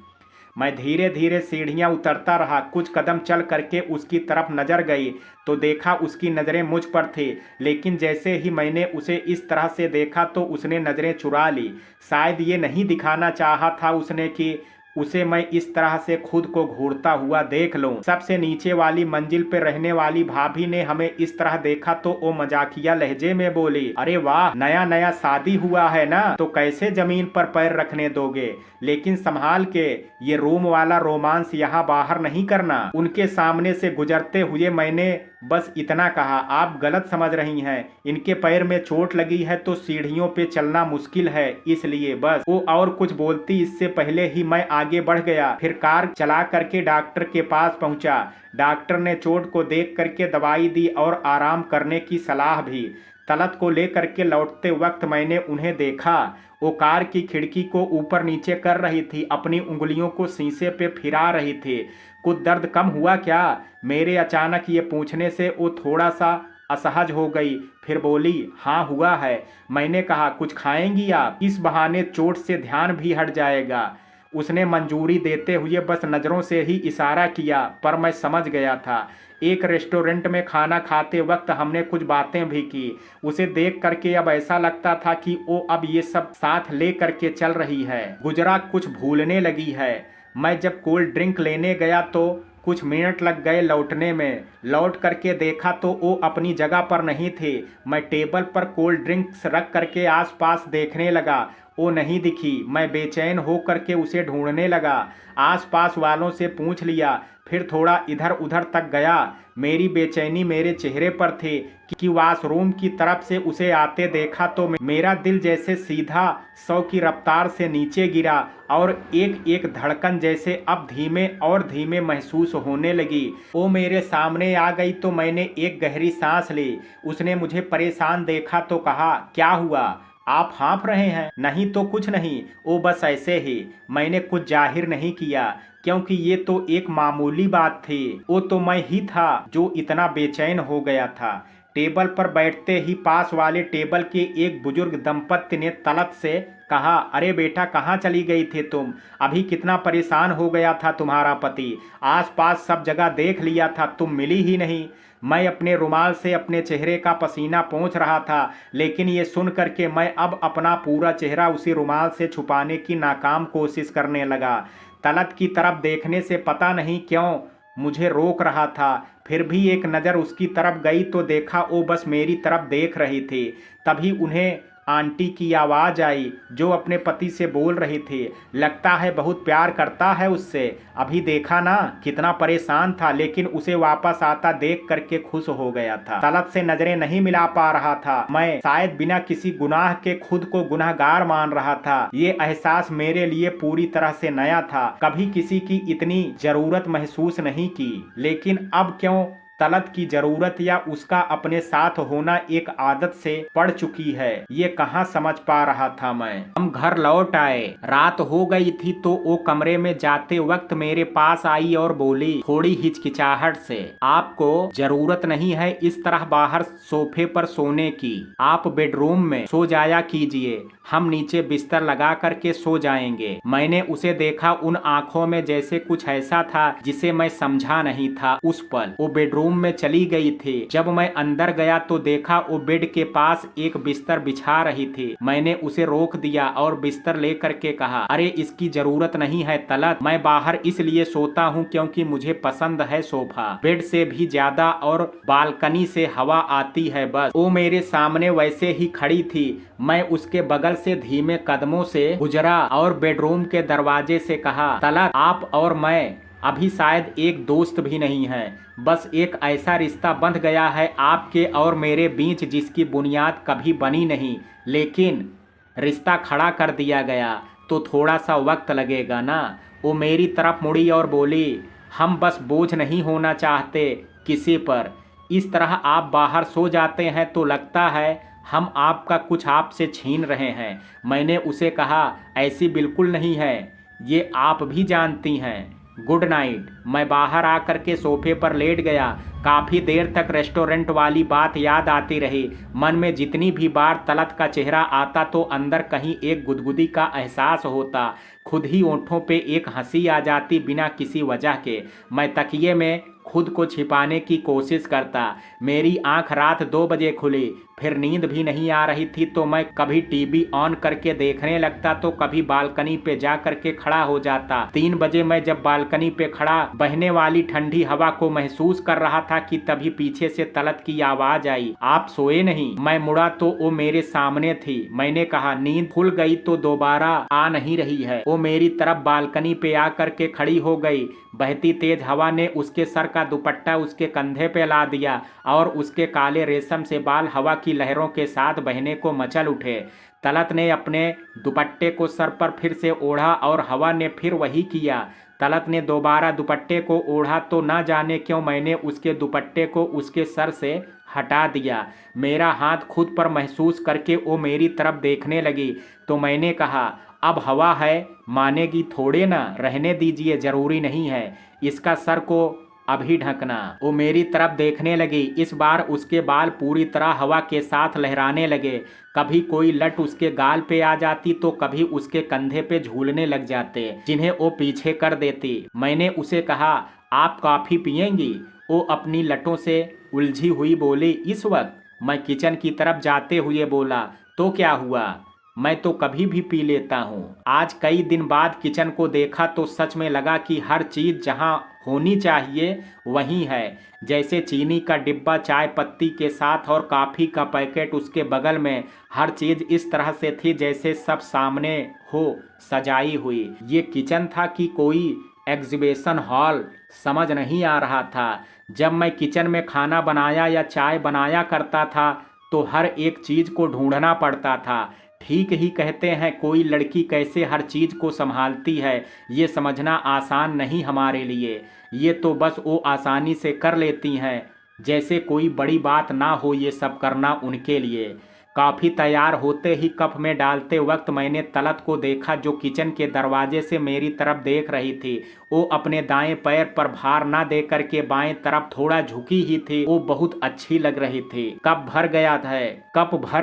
मैं धीरे धीरे सीढ़ियां उतरता रहा। कुछ कदम चल करके उसकी तरफ नजर गई तो देखा उसकी नज़रें मुझ पर थी, लेकिन जैसे ही मैंने उसे इस तरह से देखा तो उसने नज़रें चुरा ली। शायद ये नहीं दिखाना चाहा था उसने कि उसे मैं इस तरह से खुद को घूरता हुआ देख लूं। सबसे नीचे वाली मंजिल पर रहने वाली भाभी ने हमें इस तरह देखा तो वो मजाकिया लहजे में बोली, अरे वाह, नया नया शादी हुआ है ना, तो कैसे जमीन पर पैर रखने दोगे? लेकिन संभाल के, ये रूम वाला रोमांस यहाँ बाहर नहीं करना। उनके सामने से गुजरते हुए मैंने बस इतना कहा, आप गलत समझ रही हैं, इनके पैर में चोट लगी है तो सीढ़ियों पे चलना मुश्किल है, इसलिए बस। वो और कुछ बोलती इससे पहले ही मैं आगे बढ़ गया। फिर कार चला करके डॉक्टर के पास पहुंचा। डॉक्टर ने चोट को देख करके दवाई दी और आराम करने की सलाह भी। तलत को लेकर के लौटते वक्त मैंने उन्हें देखा। वो कार की खिड़की को ऊपर नीचे कर रही थी, अपनी उंगलियों को शीशे पे फिरा रही थी। कुछ दर्द कम हुआ क्या? मेरे अचानक ये पूछने से वो थोड़ा सा असहज हो गई। फिर बोली, हाँ हुआ है। मैंने कहा, कुछ खाएंगी आप? इस बहाने चोट से ध्यान भी हट जाएगा। उसने मंजूरी देते हुए बस नज़रों से ही इशारा किया, पर मैं समझ गया था। एक रेस्टोरेंट में खाना खाते वक्त हमने कुछ बातें भी की। उसे देख करके अब ऐसा लगता था कि वो अब ये सब साथ ले करके चल रही है। गुजरा कुछ भूलने लगी है। मैं जब कोल्ड ड्रिंक लेने गया तो कुछ मिनट लग गए लौटने में। लौट करके देखा तो वो अपनी जगह पर नहीं थे। मैं टेबल पर कोल्ड ड्रिंक्स रख करके आसपास देखने लगा। वो नहीं दिखी। मैं बेचैन हो करके उसे ढूंढने लगा। आसपास वालों से पूछ लिया, फिर थोड़ा इधर उधर तक गया। मेरी बेचैनी मेरे चेहरे पर थी कि वाशरूम की तरफ से उसे आते देखा तो मेरा दिल जैसे सीधा 100 की रफ्तार से नीचे गिरा और एक एक धड़कन जैसे अब धीमे और धीमे महसूस होने लगी। वो मेरे सामने आ गई तो मैंने एक गहरी सांस ली। उसने मुझे परेशान देखा तो कहा, क्या हुआ? आप हाँफ रहे हैं? नहीं तो कुछ नहीं, वो बस ऐसे ही। मैंने कुछ जाहिर नहीं किया क्योंकि ये तो एक मामूली बात थी। वो तो मैं ही था जो इतना बेचैन हो गया था। टेबल पर बैठते ही पास वाले टेबल के एक बुजुर्ग दंपत्ति ने तलत से कहा, अरे बेटा, कहाँ चली गई थी तुम? अभी कितना परेशान हो गया था तुम्हारा पति। आसपास सब जगह देख लिया था, तुम मिली ही नहीं। मैं अपने रुमाल से अपने चेहरे का पसीना पोंछ रहा था, लेकिन ये सुन करके मैं अब अपना पूरा चेहरा उसी रुमाल से छुपाने की नाकाम कोशिश करने लगा। तलत की तरफ देखने से पता नहीं क्यों मुझे रोक रहा था। फिर भी एक नज़र उसकी तरफ गई तो देखा वो बस मेरी तरफ देख रही थी। तभी उन्हें आंटी की आवाज़ आई जो अपने पति से बोल रही थी, लगता है बहुत प्यार करता है उससे। अभी देखा ना कितना परेशान था, लेकिन उसे वापस आता देख करके खुश हो गया था। तलत से नजरें नहीं मिला पा रहा था। मैं शायद बिना किसी गुनाह के खुद को गुनहगार मान रहा था। ये एहसास मेरे लिए पूरी तरह से नया था। कभी किसी की इतनी जरूरत महसूस नहीं की, लेकिन अब क्यों तलत की जरूरत या उसका अपने साथ होना एक आदत से पड़ चुकी है, ये कहाँ समझ पा रहा था मैं। हम घर लौट आए। रात हो गई थी तो वो कमरे में जाते वक्त मेरे पास आई और बोली थोड़ी हिचकिचाहट से, आपको जरूरत नहीं है इस तरह बाहर सोफे पर सोने की। आप बेडरूम में सो जाया कीजिए, हम नीचे बिस्तर लगा करके सो जाएंगे। मैंने उसे देखा, उन आंखों में जैसे कुछ ऐसा था जिसे मैं समझा नहीं था उस पल। वो बेडरूम में चली गई थी। जब मैं अंदर गया तो देखा वो बेड के पास एक बिस्तर बिछा रही थी। मैंने उसे रोक दिया और बिस्तर लेकर के कहा, अरे इसकी जरूरत नहीं है तलत, मैं बाहर इसलिए सोता हूँ क्योंकि मुझे पसंद है सोफा, बेड से भी ज्यादा, और बालकनी से हवा आती है बस। वो मेरे सामने वैसे ही खड़ी थी। मैं उसके बगल से धीमे कदमों से गुजरा और बेडरूम के दरवाजे से कहा, तलत, आप और मैं अभी शायद एक दोस्त भी नहीं है, बस एक ऐसा रिश्ता बंध गया है आपके और मेरे बीच जिसकी बुनियाद कभी बनी नहीं, लेकिन रिश्ता खड़ा कर दिया गया तो थोड़ा सा वक्त लगेगा ना। वो मेरी तरफ मुड़ी और बोली, हम बस बोझ नहीं होना चाहते किसी पर। इस तरह आप बाहर सो जाते हैं तो लगता है हम आपका कुछ आपसे छीन रहे हैं। मैंने उसे कहा, ऐसी बिल्कुल नहीं है, ये आप भी जानती हैं। Good night. मैं बाहर आकर के सोफे पर लेट गया। काफ़ी देर तक रेस्टोरेंट वाली बात याद आती रही। मन में जितनी भी बार तलत का चेहरा आता तो अंदर कहीं एक गुदगुदी का एहसास होता। खुद ही ओंठों पे एक हंसी आ जाती बिना किसी वजह के। मैं तकिए में खुद को छिपाने की कोशिश करता। मेरी आंख रात 2 बजे खुली। फिर नींद भी नहीं आ रही थी तो मैं कभी टीवी ऑन करके देखने लगता तो कभी बालकनी पे जा करके खड़ा हो जाता। 3 बजे मैं जब बालकनी पे खड़ा बहने वाली ठंडी हवा को महसूस कर रहा था कि तभी पीछे से तलत की आवाज आई, आप सोए नहीं? मैं मुड़ा तो वो मेरे सामने थी। मैंने कहा, नींद खुल गई तो दोबारा आ नहीं रही है। वो मेरी तरफ बालकनी पे आकर के खड़ी हो गई। बहती तेज हवा ने उसके सर का दुपट्टा उसके कंधे पे ला दिया और उसके काले रेशम से बाल हवा की लहरों के साथ बहने को मचल उठे। तलत ने अपने दुपट्टे को सर पर फिर से ओढ़ा और हवा ने फिर वही किया। तलत ने दोबारा दुपट्टे को ओढ़ा तो ना जाने क्यों मैंने उसके दुपट्टे को उसके सर से हटा दिया। मेरा हाथ खुद पर महसूस करके वो मेरी तरफ देखने लगी तो मैंने कहा, अब हवा है, मानेगी थोड़े ना, रहने दीजिए, जरूरी नहीं है इसका सर को अभी ढकना। वो मेरी तरफ देखने लगी। इस बार उसके बाल पूरी तरह हवा के साथ लहराने लगे। कभी कोई लट उसके गाल पे आ जाती तो कभी उसके कंधे पे झूलने लग जाते, जिन्हें वो पीछे कर देती। मैंने उसे कहा, आप कॉफ़ी पियेंगी? वो अपनी लटों से उलझी हुई बोली, इस वक्त? मैं किचन की तरफ जाते हुए बोला, तो क्या हुआ, मैं तो कभी भी पी लेता हूँ। आज कई दिन बाद किचन को देखा तो सच में लगा कि हर चीज़ जहाँ होनी चाहिए वहीं है। जैसे चीनी का डिब्बा चाय पत्ती के साथ और कॉफ़ी का पैकेट उसके बगल में, हर चीज़ इस तरह से थी जैसे सब सामने हो, सजाई हुई। ये किचन था कि कोई एग्जीबिशन हॉल, समझ नहीं आ रहा था। जब मैं किचन में खाना बनाया या चाय बनाया करता था तो हर एक चीज़ को ढूंढना पड़ता था। ठीक ही कहते हैं, कोई लड़की कैसे हर चीज़ को संभालती है ये समझना आसान नहीं हमारे लिए। ये तो बस वो आसानी से कर लेती हैं, जैसे कोई बड़ी बात ना हो ये सब करना उनके लिए। कॉफ़ी तैयार होते ही कप में डालते वक्त मैंने तलत को देखा जो किचन के दरवाजे से मेरी तरफ देख रही थी। वो अपने दाएं पैर पर भार ना दे करके बाएं तरफ थोड़ा झुकी ही थी। वो बहुत अच्छी लग रही थी। कप भर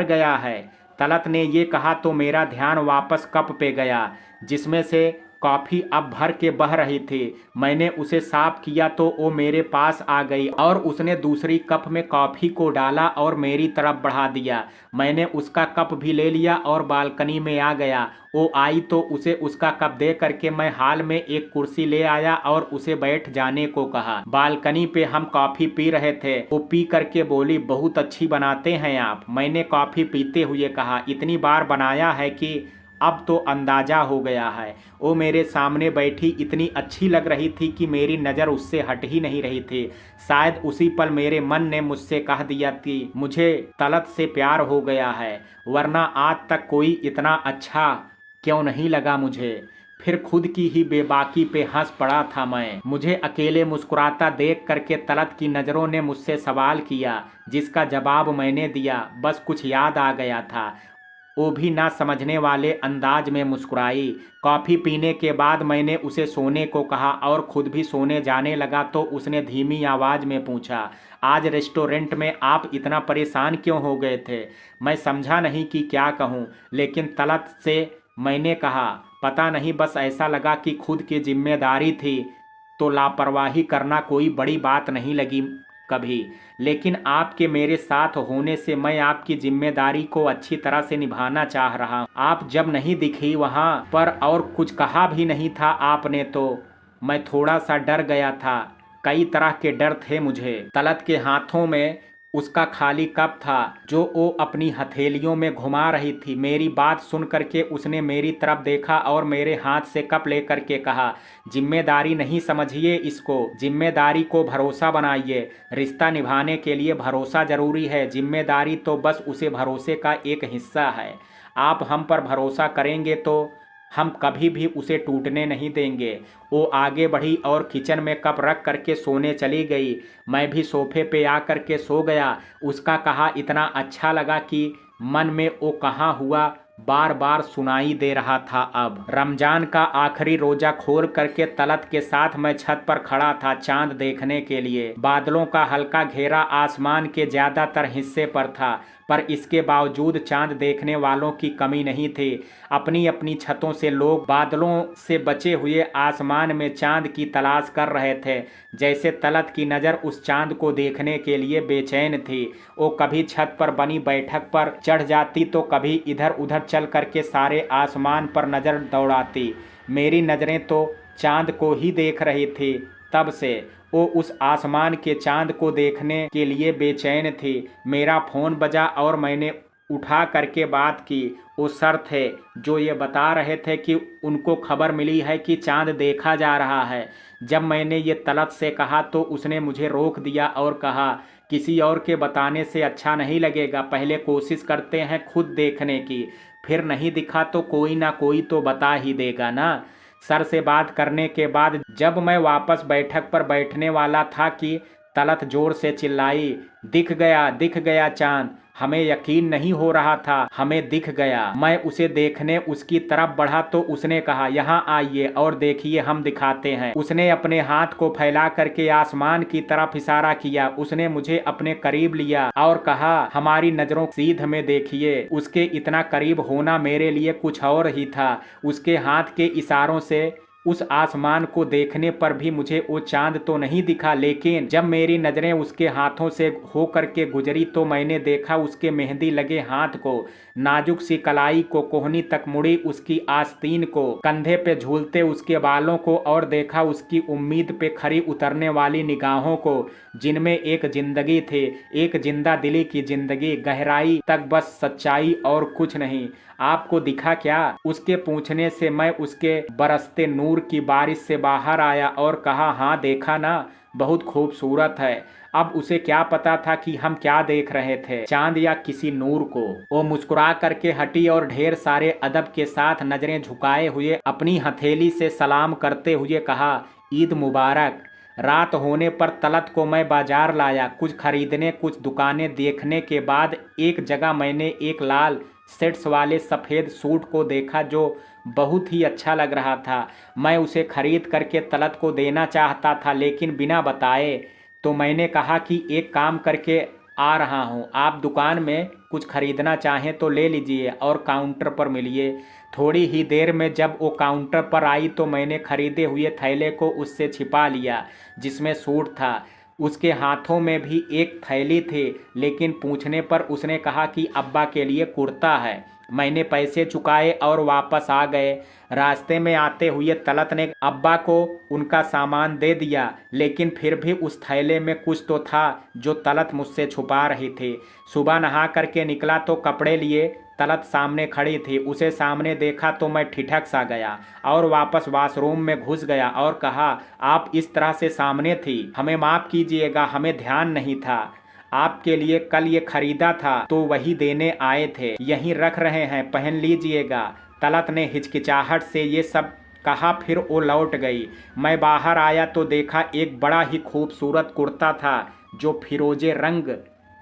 गया है, तलत ने ये कहा तो मेरा ध्यान वापस कप पे गया जिसमें से कॉफ़ी अब भर के बह रही थी। मैंने उसे साफ किया तो वो मेरे पास आ गई और उसने दूसरी कप में कॉफ़ी को डाला और मेरी तरफ बढ़ा दिया। मैंने उसका कप भी ले लिया और बालकनी में आ गया। वो आई तो उसे उसका कप दे करके मैं हाल में एक कुर्सी ले आया और उसे बैठ जाने को कहा। बालकनी पे हम कॉफ़ी पी रहे थे। वो पी करके बोली, बहुत अच्छी बनाते हैं आप। मैंने कॉफ़ी पीते हुए कहा, इतनी बार बनाया है कि अब तो अंदाजा हो गया है। वो मेरे सामने बैठी इतनी अच्छी लग रही थी कि मेरी नज़र उससे हट ही नहीं रही थी। शायद उसी पल मेरे मन ने मुझसे कह दिया कि मुझे तलत से प्यार हो गया है, वरना आज तक कोई इतना अच्छा क्यों नहीं लगा मुझे। फिर खुद की ही बेबाकी पे हंस पड़ा था मैं। मुझे अकेले मुस्कुराता देख करके तलत की नज़रों ने मुझसे सवाल किया, जिसका जवाब मैंने दिया। बस कुछ याद आ गया था। वो भी ना समझने वाले अंदाज में मुस्कुराई। कॉफ़ी पीने के बाद मैंने उसे सोने को कहा और खुद भी सोने जाने लगा तो उसने धीमी आवाज़ में पूछा, आज रेस्टोरेंट में आप इतना परेशान क्यों हो गए थे? मैं समझा नहीं कि क्या कहूँ, लेकिन तलत से मैंने कहा, पता नहीं, बस ऐसा लगा कि खुद की जिम्मेदारी थी तो लापरवाही करना कोई बड़ी बात नहीं लगी कभी। लेकिन आपके मेरे साथ होने से मैं आपकी जिम्मेदारी को अच्छी तरह से निभाना चाह रहा हूँ। आप जब नहीं दिखी वहाँ पर और कुछ कहा भी नहीं था आपने तो मैं थोड़ा सा डर गया था। कई तरह के डर थे मुझे। तलत के हाथों में उसका खाली कप था जो वो अपनी हथेलियों में घुमा रही थी। मेरी बात सुन करके उसने मेरी तरफ देखा और मेरे हाथ से कप लेकर के कहा, जिम्मेदारी नहीं समझिए इसको, जिम्मेदारी को भरोसा बनाइए। रिश्ता निभाने के लिए भरोसा जरूरी है। जिम्मेदारी तो बस उसे भरोसे का एक हिस्सा है। आप हम पर भरोसा करेंगे तो हम कभी भी उसे टूटने नहीं देंगे। वो आगे बढ़ी और किचन में कप रख करके सोने चली गई। मैं भी सोफे पे आकर के सो गया। उसका कहा इतना अच्छा लगा कि मन में वो कहाँ हुआ बार बार सुनाई दे रहा था। अब रमजान का आखिरी रोजा खोल करके तलत के साथ मैं छत पर खड़ा था चांद देखने के लिए। बादलों का हल्का घेरा आसमान के ज्यादातर हिस्से पर था, पर इसके बावजूद चांद देखने वालों की कमी नहीं थी। अपनी अपनी छतों से लोग बादलों से बचे हुए आसमान में चांद की तलाश कर रहे थे। जैसे तलत की नज़र उस चांद को देखने के लिए बेचैन थी। वो कभी छत पर बनी बैठक पर चढ़ जाती तो कभी इधर उधर चल करके सारे आसमान पर नज़र दौड़ाती। मेरी नज़रें तो चांद को ही देख रही थी। तब से वो उस आसमान के चांद को देखने के लिए बेचैन थी। मेरा फ़ोन बजा और मैंने उठा करके बात की। वो सर थे जो ये बता रहे थे कि उनको खबर मिली है कि चांद देखा जा रहा है। जब मैंने ये तलत से कहा तो उसने मुझे रोक दिया और कहा, किसी और के बताने से अच्छा नहीं लगेगा, पहले कोशिश करते हैं खुद देखने की, फिर नहीं दिखा तो कोई ना कोई तो बता ही देगा ना। सर से बात करने के बाद जब मैं वापस बैठक पर बैठने वाला था कि तलत जोर से चिल्लाई, दिख गया चांद। हमें यकीन नहीं हो रहा था, हमें दिख गया। मैं उसे देखने उसकी तरफ बढ़ा तो उसने कहा, यहाँ आइए और देखिए, हम दिखाते हैं। उसने अपने हाथ को फैला करके आसमान की तरफ इशारा किया। उसने मुझे अपने करीब लिया और कहा, हमारी नजरों सीध में देखिए। उसके इतना करीब होना मेरे लिए कुछ और ही था। उसके हाथ के इशारों से उस आसमान को देखने पर भी मुझे वो चांद तो नहीं दिखा, लेकिन जब मेरी नजरें उसके हाथों से होकर के गुजरी तो मैंने देखा उसके मेहंदी लगे हाथ को, नाजुक सी कलाई को, कोहनी तक मुड़ी उसकी आस्तीन को, कंधे पे झूलते उसके बालों को, और देखा उसकी उम्मीद पे खरी उतरने वाली निगाहों को, जिनमें एक जिंदगी थी, एक जिंदा दिली की जिंदगी, गहराई तक बस सच्चाई और कुछ नहीं। आपको दिखा क्या? उसके पूछने से मैं उसके बरसते नूर की बारिश से बाहर आया और कहा, हाँ देखा ना, बहुत खूबसूरत है। अब उसे क्या पता था कि हम क्या देख रहे थे, चांद या किसी नूर को। वो मुस्कुरा करके हटी और ढेर सारे अदब के साथ नजरें झुकाए हुए अपनी हथेली से सलाम करते हुए कहा, ईद मुबारक। रात होने पर तलत को मैं बाजार लाया, कुछ खरीदने, कुछ दुकानें देखने के बाद एक जगह मैंने एक लाल सेट्स वाले सफ़ेद सूट को देखा जो बहुत ही अच्छा लग रहा था। मैं उसे खरीद करके तलत को देना चाहता था, लेकिन बिना बताए। तो मैंने कहा कि एक काम करके आ रहा हूँ, आप दुकान में कुछ खरीदना चाहें तो ले लीजिए और काउंटर पर मिलिए। थोड़ी ही देर में जब वो काउंटर पर आई तो मैंने खरीदे हुए थैले को उससे छिपा लिया जिसमें सूट था। उसके हाथों में भी एक थैली थी, लेकिन पूछने पर उसने कहा कि अब्बा के लिए कुर्ता है। मैंने पैसे चुकाए और वापस आ गए। रास्ते में आते हुए तलत ने अब्बा को उनका सामान दे दिया, लेकिन फिर भी उस थैले में कुछ तो था जो तलत मुझसे छुपा रही थी। सुबह नहा करके निकला तो कपड़े लिए तलत सामने खड़ी थी। उसे सामने देखा तो मैं ठिठक सा गया और वापस वॉशरूम में घुस गया और कहा, आप इस तरह से सामने थी, हमें माफ़ कीजिएगा, हमें ध्यान नहीं था। आपके लिए कल ये खरीदा था तो वही देने आए थे, यहीं रख रहे हैं, पहन लीजिएगा। तलत ने हिचकिचाहट से ये सब कहा, फिर वो लौट गई। मैं बाहर आया तो देखा एक बड़ा ही खूबसूरत कुर्ता था जो फिरोजे रंग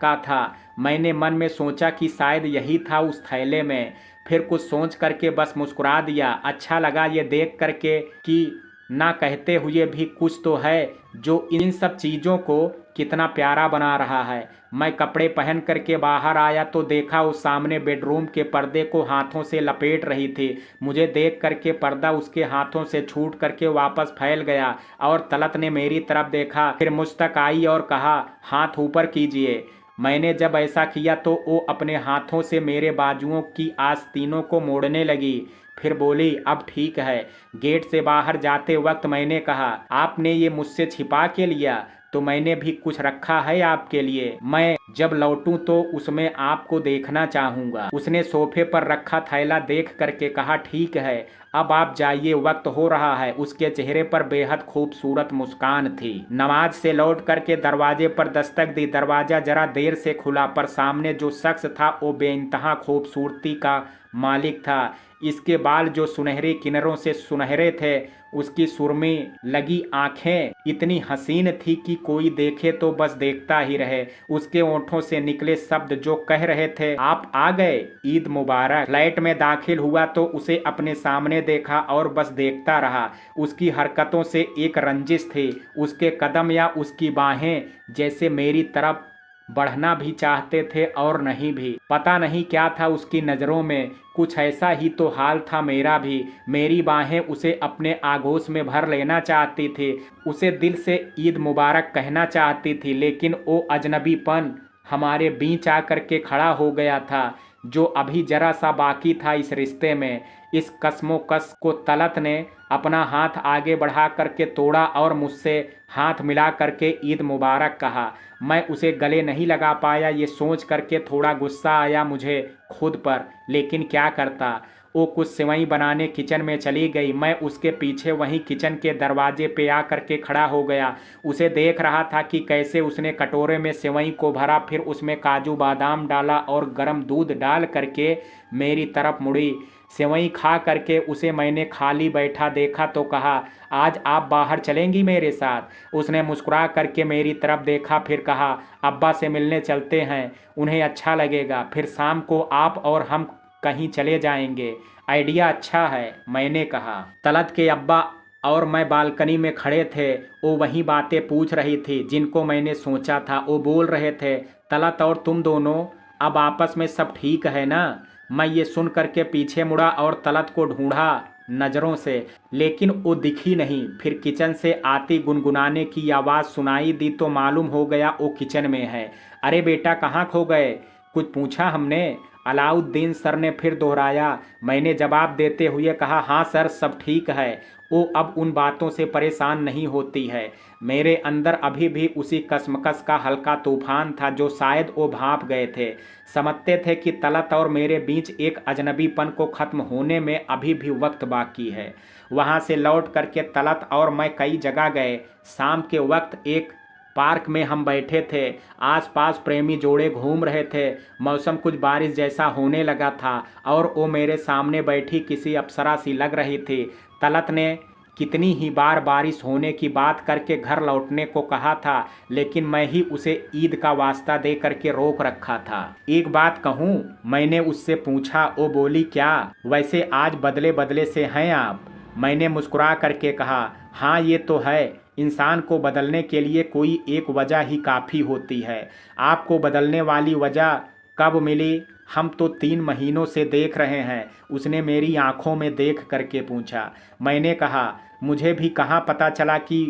का था। मैंने मन में सोचा कि शायद यही था उस थैले में। फिर कुछ सोच करके बस मुस्कुरा दिया। अच्छा लगा ये देख करके कि ना कहते हुए भी कुछ तो है जो इन सब चीज़ों को कितना प्यारा बना रहा है। मैं कपड़े पहन करके बाहर आया तो देखा उस सामने बेडरूम के पर्दे को हाथों से लपेट रही थी। मुझे देख करके पर्दा उसके हाथों से छूट करके वापस फैल गया और तलत ने मेरी तरफ देखा, फिर मुझ तक आई और कहा, हाथ ऊपर कीजिए। मैंने जब ऐसा किया तो वो अपने हाथों से मेरे बाजुओं की आस्तीनों को मोड़ने लगी। फिर बोली, अब ठीक है। गेट से बाहर जाते वक्त मैंने कहा, आपने ये मुझसे छिपा के लिया तो मैंने भी कुछ रखा है आपके लिए, मैं जब लौटूं तो उसमें आपको देखना चाहूँगा। उसने सोफे पर रखा थैला देख करके कहा, ठीक है, अब आप जाइए, वक्त हो रहा है। उसके चेहरे पर बेहद खूबसूरत मुस्कान थी। नमाज से लौट करके दरवाजे पर दस्तक दी। दरवाज़ा जरा देर से खुला, पर सामने जो शख्स था वो बेइंतहा खूबसूरती का मालिक था। इसके बाल जो सुनहरे किनारों से सुनहरे थे, उसकी सुरमी लगी आंखें इतनी हसीन थी कि कोई देखे तो बस देखता ही रहे। उसके ओंठों से निकले शब्द जो कह रहे थे, आप आ गए, ईद मुबारक। फ्लैट में दाखिल हुआ तो उसे अपने सामने देखा और बस देखता रहा। उसकी हरकतों से एक रंजिश थी। उसके कदम या उसकी बाहें जैसे मेरी तरफ बढ़ना भी चाहते थे और नहीं भी। पता नहीं क्या था उसकी नज़रों में, कुछ ऐसा ही तो हाल था मेरा भी। मेरी बाहें उसे अपने आगोश में भर लेना चाहती थी, उसे दिल से ईद मुबारक कहना चाहती थी, लेकिन वो अजनबीपन हमारे बीच आकर के खड़ा हो गया था जो अभी जरा सा बाकी था इस रिश्ते में। इस कसमोकस को तलत ने अपना हाथ आगे बढ़ा करके तोड़ा और मुझसे हाथ मिला करके ईद मुबारक कहा। मैं उसे गले नहीं लगा पाया। ये सोच करके थोड़ा गुस्सा आया मुझे खुद पर, लेकिन क्या करता। वो कुछ सेवई बनाने किचन में चली गई। मैं उसके पीछे वहीं किचन के दरवाजे पे आ करके खड़ा हो गया। उसे देख रहा था कि कैसे उसने कटोरे में सेवई को भरा, फिर उसमें काजू बादाम डाला और गर्म दूध डाल करके मेरी तरफ मुड़ी। सेवई खा करके उसे मैंने खाली बैठा देखा तो कहा, आज आप बाहर चलेंगी मेरे साथ। उसने मुस्कुरा करके मेरी तरफ देखा, फिर कहा, अब्बा से मिलने चलते हैं, उन्हें अच्छा लगेगा, फिर शाम को आप और हम कहीं चले जाएंगे। आइडिया अच्छा है, मैंने कहा। तलत के अब्बा और मैं बालकनी में खड़े थे। वो वही बातें पूछ रही थी जिनको मैंने सोचा था। वो बोल रहे थे, तलत और तुम दोनों अब आपस में सब ठीक है ना? मैं ये सुन करके पीछे मुड़ा और तलत को ढूंढा नज़रों से, लेकिन वो दिखी नहीं। फिर किचन से आती गुनगुनाने की आवाज़ सुनाई दी तो मालूम हो गया वो किचन में है। अरे बेटा, कहाँ खो गए? कुछ पूछा हमने। अलाउद्दीन सर ने फिर दोहराया। मैंने जवाब देते हुए कहा, हाँ सर, सब ठीक है। वो अब उन बातों से परेशान नहीं होती है। मेरे अंदर अभी भी उसी कसमकस का हल्का तूफान था जो शायद वो भाप गए थे। समझते थे कि तलत और मेरे बीच एक अजनबीपन को ख़त्म होने में अभी भी वक्त बाकी है। वहाँ से लौट करके तलत और मैं कई जगह गए। शाम के वक्त एक पार्क में हम बैठे थे। आसपास प्रेमी जोड़े घूम रहे थे। मौसम कुछ बारिश जैसा होने लगा था और वो मेरे सामने बैठी किसी अप्सरा सी लग रही थी। तलत ने कितनी ही बार बारिश होने की बात करके घर लौटने को कहा था, लेकिन मैं ही उसे ईद का वास्ता दे करके रोक रखा था। एक बात कहूँ, मैंने उससे पूछा। वो बोली, क्या? वैसे आज बदले बदले से हैं आप? मैंने मुस्कुरा करके कहा, हाँ ये तो है। इंसान को बदलने के लिए कोई एक वजह ही काफ़ी होती है। आपको बदलने वाली वजह कब मिली? हम तो 3 महीनों से देख रहे हैं। उसने मेरी आंखों में देख करके पूछा। मैंने कहा, मुझे भी कहाँ पता चला कि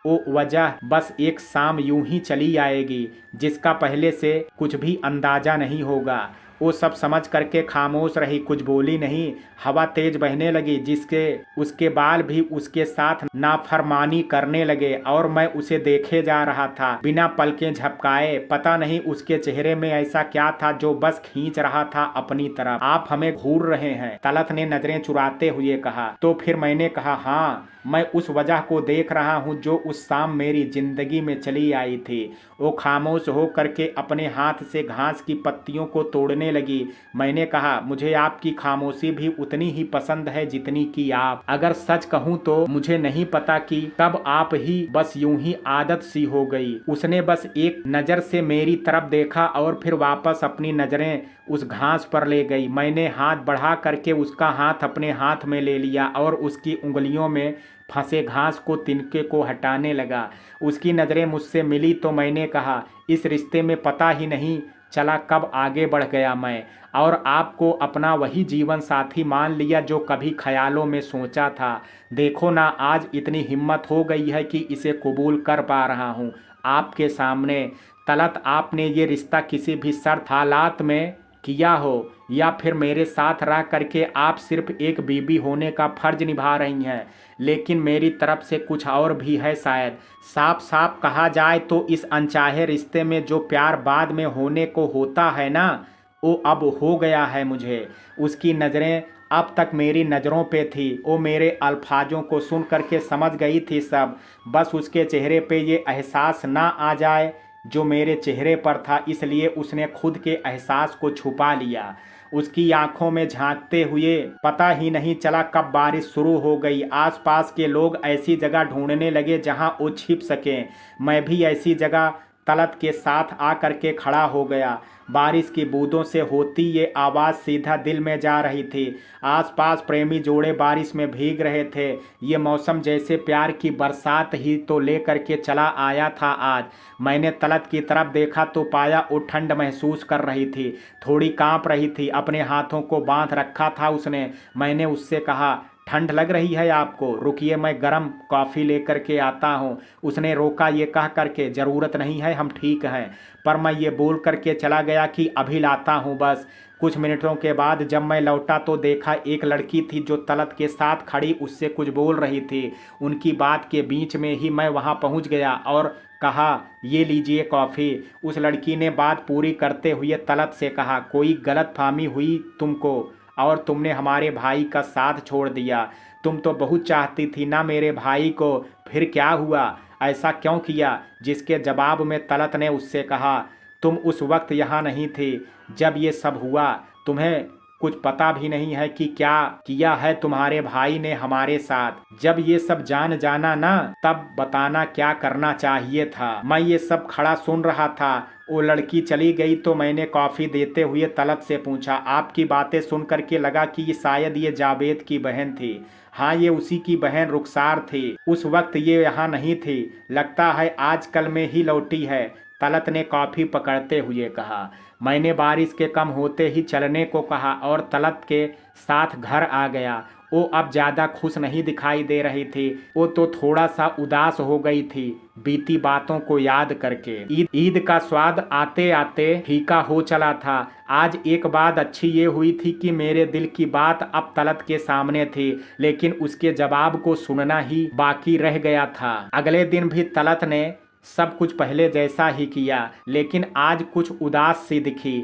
वो वजह बस एक शाम यूं ही चली आएगी जिसका पहले से कुछ भी अंदाजा नहीं होगा। वो सब समझ करके खामोश रही, कुछ बोली नहीं। हवा तेज बहने लगी जिसके उसके बाल भी उसके साथ नाफरमानी करने लगे और मैं उसे देखे जा रहा था बिना पलकें झपकाए। पता नहीं उसके चेहरे में ऐसा क्या था जो बस खींच रहा था अपनी तरफ। आप हमें घूर रहे हैं, तलत ने नजरें चुराते हुए कहा। तो फिर मैंने कहा, हाँ, मैं उस वजह को देख रहा हूँ जो उस शाम मेरी जिंदगी में चली आई थी। वो खामोश हो करके अपने हाथ से घास की पत्तियों को तोड़ने लगी। मैंने कहा, मुझे आपकी खामोशी भी उतनी ही पसंद है जितनी कि आप। अगर सच कहूँ तो मुझे नहीं पता कि कब आप ही बस यूं ही आदत सी हो गई। उसने बस एक नज़र से मेरी तरफ देखा और फिर वापस अपनी नज़रें उस घास पर ले गई। मैंने हाथ बढ़ा करके उसका हाथ अपने हाथ में ले लिया और उसकी उंगलियों में फंसे घास को तिनके को हटाने लगा। उसकी नज़रें मुझसे मिली तो मैंने कहा, इस रिश्ते में पता ही नहीं चला कब आगे बढ़ गया मैं और आपको अपना वही जीवन साथी मान लिया जो कभी ख्यालों में सोचा था। देखो ना, आज इतनी हिम्मत हो गई है कि इसे कबूल कर पा रहा हूँ आपके सामने। तलत, आपने ये रिश्ता किसी भी शर्त हालात में किया हो या फिर मेरे साथ रह करके आप सिर्फ एक बीबी होने का फर्ज निभा रही हैं, लेकिन मेरी तरफ से कुछ और भी है शायद। साफ साफ कहा जाए तो इस अनचाहे रिश्ते में जो प्यार बाद में होने को होता है ना, वो अब हो गया है मुझे। उसकी नज़रें अब तक मेरी नज़रों पे थी। वो मेरे अल्फाजों को सुन करके समझ गई थी सब। बस उसके चेहरे पे ये एहसास ना आ जाए जो मेरे चेहरे पर था, इसलिए उसने खुद के एहसास को छुपा लिया। उसकी आंखों में झांकते हुए पता ही नहीं चला कब बारिश शुरू हो गई। आसपास के लोग ऐसी जगह ढूंढने लगे जहां वो छिप सकें। मैं भी ऐसी जगह तलत के साथ आकर के खड़ा हो गया। बारिश की बूंदों से होती ये आवाज़ सीधा दिल में जा रही थी। आसपास प्रेमी जोड़े बारिश में भीग रहे थे। ये मौसम जैसे प्यार की बरसात ही तो लेकर के चला आया था आज। मैंने तलत की तरफ देखा तो पाया वो ठंड महसूस कर रही थी, थोड़ी कांप रही थी। अपने हाथों को बांध रखा था उसने। मैंने उससे कहा, ठंड लग रही है आपको? रुकिए, मैं गरम कॉफ़ी लेकर के आता हूँ। उसने रोका ये कह करके, ज़रूरत नहीं है, हम ठीक हैं। पर मैं ये बोल करके चला गया कि अभी लाता हूँ बस। कुछ मिनटों के बाद जब मैं लौटा तो देखा एक लड़की थी जो तलत के साथ खड़ी उससे कुछ बोल रही थी। उनकी बात के बीच में ही मैं वहाँ पहुँच गया और कहा, ये लीजिए कॉफ़ी। उस लड़की ने बात पूरी करते हुए तलत से कहा, कोई गलतफहमी हुई तुमको और तुमने हमारे भाई का साथ छोड़ दिया। तुम तो बहुत चाहती थी ना मेरे भाई को, फिर क्या हुआ? ऐसा क्यों किया? जिसके जवाब में तलत ने उससे कहा, तुम उस वक्त यहाँ नहीं थी जब ये सब हुआ। तुम्हें कुछ पता भी नहीं है कि क्या किया है तुम्हारे भाई ने हमारे साथ। जब ये सब जान जाना ना, तब बताना क्या करना चाहिए था। मैं ये सब खड़ा सुन रहा था। वो लड़की चली गई तो मैंने कॉफी देते हुए तलत से पूछा, आपकी बातें सुन करके लगा कि ये शायद ये जावेद की बहन थी। हाँ, ये उसी की बहन रुखसार थी। उस वक्त ये यहाँ नहीं थी, लगता है आजकल में ही लौटी है, तलत ने कॉफी पकड़ते हुए कहा। मैंने बारिश के कम होते ही चलने को कहा और तलत के साथ घर आ गया। वो अब ज़्यादा खुश नहीं दिखाई दे रही थी। वो तो थोड़ा सा उदास हो गई थी बीती बातों को याद करके। ईद का स्वाद आते आते फीका हो चला था। आज एक बात अच्छी ये हुई थी कि मेरे दिल की बात अब तलत के सामने थी, लेकिन उसके जवाब को सुनना ही बाकी रह गया था। अगले दिन भी तलत ने सब कुछ पहले जैसा ही किया, लेकिन आज कुछ उदास सी दिखी।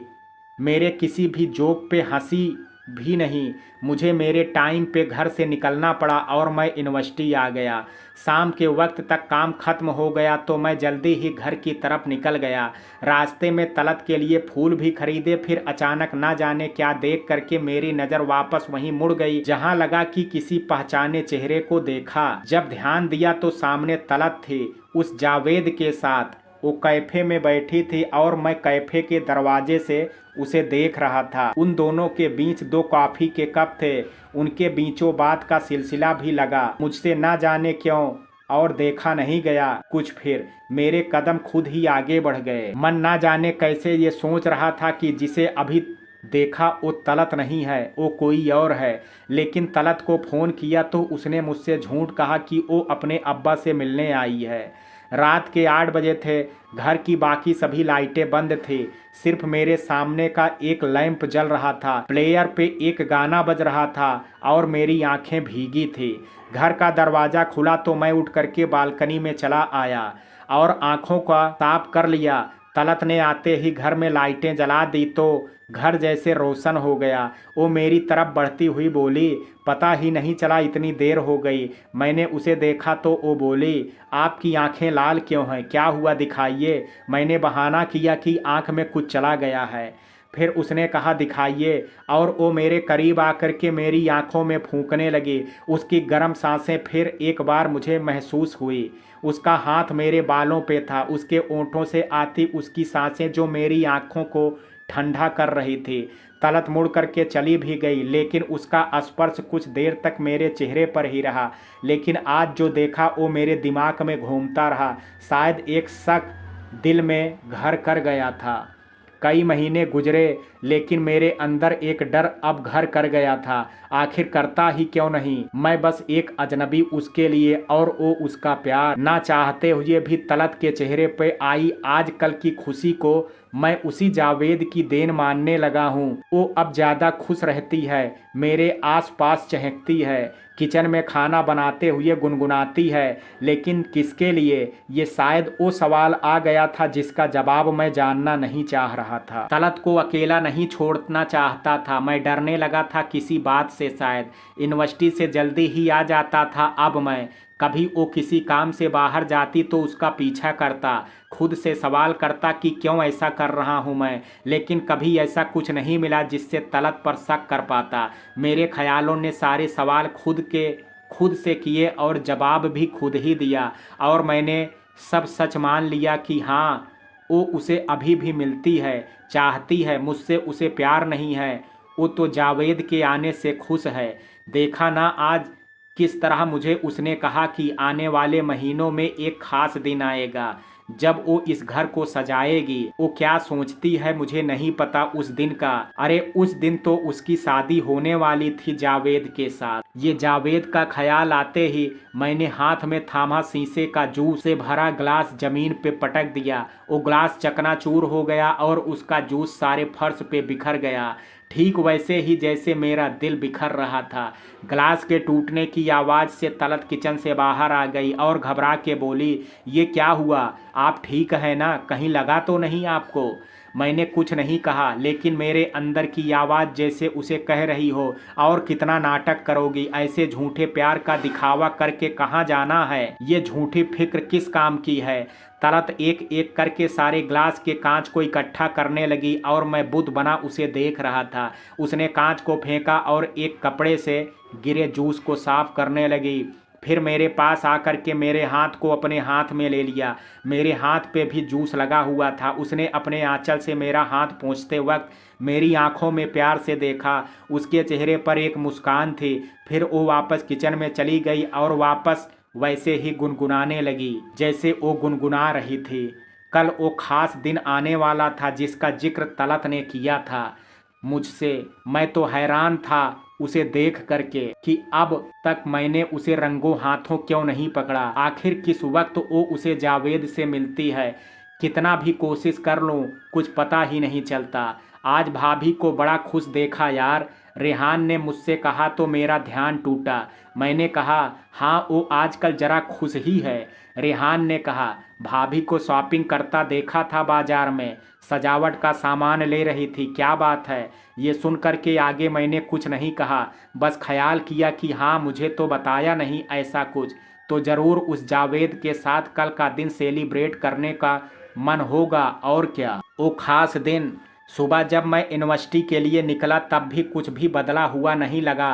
मेरे किसी भी जोक पे हंसी भी नहीं। मुझे मेरे टाइम पे घर से निकलना पड़ा और मैं यूनिवर्सिटी आ गया। शाम के वक्त तक काम खत्म हो गया तो मैं जल्दी ही घर की तरफ निकल गया। रास्ते में तलत के लिए फूल भी खरीदे। फिर अचानक ना जाने क्या देख करके मेरी नज़र वापस वहीं मुड़ गई जहां लगा कि किसी पहचाने चेहरे को देखा। जब ध्यान दिया तो सामने तलत थी, उस जावेद के साथ। वो कैफे में बैठी थी और मैं कैफे के दरवाजे से उसे देख रहा था। उन दोनों के बीच 2 कॉफ़ी के कप थे। उनके बीचों बात का सिलसिला भी लगा। मुझसे ना जाने क्यों और देखा नहीं गया कुछ। फिर मेरे कदम खुद ही आगे बढ़ गए। मन ना जाने कैसे ये सोच रहा था कि जिसे अभी देखा वो तलत नहीं है, वो कोई और है। लेकिन तलत को फ़ोन किया तो उसने मुझसे झूठ कहा कि वो अपने अब्बा से मिलने आई है। रात के 8 बजे थे। घर की बाकी सभी लाइटें बंद थी। सिर्फ मेरे सामने का एक लैंप जल रहा था। प्लेयर पे एक गाना बज रहा था और मेरी आंखें भीगी थी। घर का दरवाज़ा खुला तो मैं उठ करके बालकनी में चला आया और आंखों का साफ कर लिया। तलत ने आते ही घर में लाइटें जला दी तो घर जैसे रोशन हो गया। वो मेरी तरफ बढ़ती हुई बोली, पता ही नहीं चला इतनी देर हो गई। मैंने उसे देखा तो वो बोली, आपकी आंखें लाल क्यों हैं, क्या हुआ दिखाइए। मैंने बहाना किया कि आंख में कुछ चला गया है। फिर उसने कहा दिखाइए, और वो मेरे करीब आकर के मेरी आंखों में फूंकने लगी। उसकी गर्म सांसें फिर एक बार मुझे महसूस हुई। उसका हाथ मेरे बालों पे था। उसके ओंठों से आती उसकी सांसें जो मेरी आंखों को ठंडा कर रही थी। तलत मुड़ करके चली भी गई, लेकिन उसका स्पर्श कुछ देर तक मेरे चेहरे पर ही रहा। लेकिन आज जो देखा वो मेरे दिमाग में घूमता रहा। शायद एक शक दिल में घर कर गया था। कई महीने गुजरे, लेकिन मेरे अंदर एक डर अब घर कर गया था। आखिर करता ही क्यों नहीं। मैं बस एक अजनबी उसके लिए, और वो उसका प्यार। ना चाहते हुए भी तलत के चेहरे पे आई आजकल की खुशी को मैं उसी जावेद की देन मानने लगा हूँ। वो अब ज़्यादा खुश रहती है, मेरे आसपास चहकती है, किचन में खाना बनाते हुए गुनगुनाती है। लेकिन किसके लिए, ये शायद वो सवाल आ गया था जिसका जवाब मैं जानना नहीं चाह रहा था। तलत को अकेला नहीं छोड़ना चाहता था। मैं डरने लगा था किसी बात से। शायद यूनिवर्सिटी से जल्दी ही आ जाता था अब मैं। कभी वो किसी काम से बाहर जाती तो उसका पीछा करता, खुद से सवाल करता कि क्यों ऐसा कर रहा हूँ मैं। लेकिन कभी ऐसा कुछ नहीं मिला जिससे तलत पर शक कर पाता। मेरे ख्यालों ने सारे सवाल खुद से किए और जवाब भी खुद ही दिया। और मैंने सब सच मान लिया कि हाँ, वो उसे अभी भी मिलती है, चाहती है। मुझसे उसे प्यार नहीं है, वो तो जावेद के आने से खुश है। देखा ना आज किस तरह मुझे उसने कहा कि आने वाले महीनों में एक खास दिन आएगा जब वो इस घर को सजाएगी। वो क्या सोचती है मुझे नहीं पता उस दिन का। अरे उस दिन तो उसकी शादी होने वाली थी जावेद के साथ। ये जावेद का ख्याल आते ही मैंने हाथ में थामा शीशे का जूस से भरा ग्लास जमीन पे पटक दिया। वो ग्लास चकनाचूर हो गया और उसका जूस सारे फर्श पे बिखर गया, ठीक वैसे ही जैसे मेरा दिल बिखर रहा था। ग्लास के टूटने की आवाज़ से तलत किचन से बाहर आ गई और घबरा के बोली, ये क्या हुआ, आप ठीक है ना, कहीं लगा तो नहीं आपको। मैंने कुछ नहीं कहा, लेकिन मेरे अंदर की आवाज़ जैसे उसे कह रही हो, और कितना नाटक करोगी, ऐसे झूठे प्यार का दिखावा करके कहाँ जाना है, ये झूठी फिक्र किस काम की है। तलत एक एक करके सारे ग्लास के कांच को इकट्ठा करने लगी और मैं बुद्ध बना उसे देख रहा था। उसने कांच को फेंका और एक कपड़े से गिरे जूस को साफ करने लगी। फिर मेरे पास आकर के मेरे हाथ को अपने हाथ में ले लिया। मेरे हाथ पे भी जूस लगा हुआ था। उसने अपने आंचल से मेरा हाथ पोंछते वक्त मेरी आंखों में प्यार से देखा। उसके चेहरे पर एक मुस्कान थी। फिर वो वापस किचन में चली गई और वापस वैसे ही गुनगुनाने लगी जैसे वो गुनगुना रही थी। कल वो खास दिन आने वाला था जिसका जिक्र तलत ने किया था मुझसे। मैं तो हैरान था उसे देख करके कि अब तक मैंने उसे रंगों हाथों क्यों नहीं पकड़ा। आखिर किस वक्त वो उसे जावेद से मिलती है। कितना भी कोशिश कर लूं कुछ पता ही नहीं चलता। आज भाभी को बड़ा खुश देखा यार, रेहान ने मुझसे कहा तो मेरा ध्यान टूटा। मैंने कहा हाँ वो आजकल जरा खुश ही है। रेहान ने कहा भाभी को शॉपिंग करता देखा था बाजार में, सजावट का सामान ले रही थी, क्या बात है। ये सुन कर के आगे मैंने कुछ नहीं कहा, बस ख्याल किया कि हाँ मुझे तो बताया नहीं ऐसा कुछ, तो ज़रूर उस जावेद के साथ कल का दिन सेलिब्रेट करने का मन होगा और क्या। वो खास दिन सुबह जब मैं यूनिवर्सिटी के लिए निकला तब भी कुछ भी बदला हुआ नहीं लगा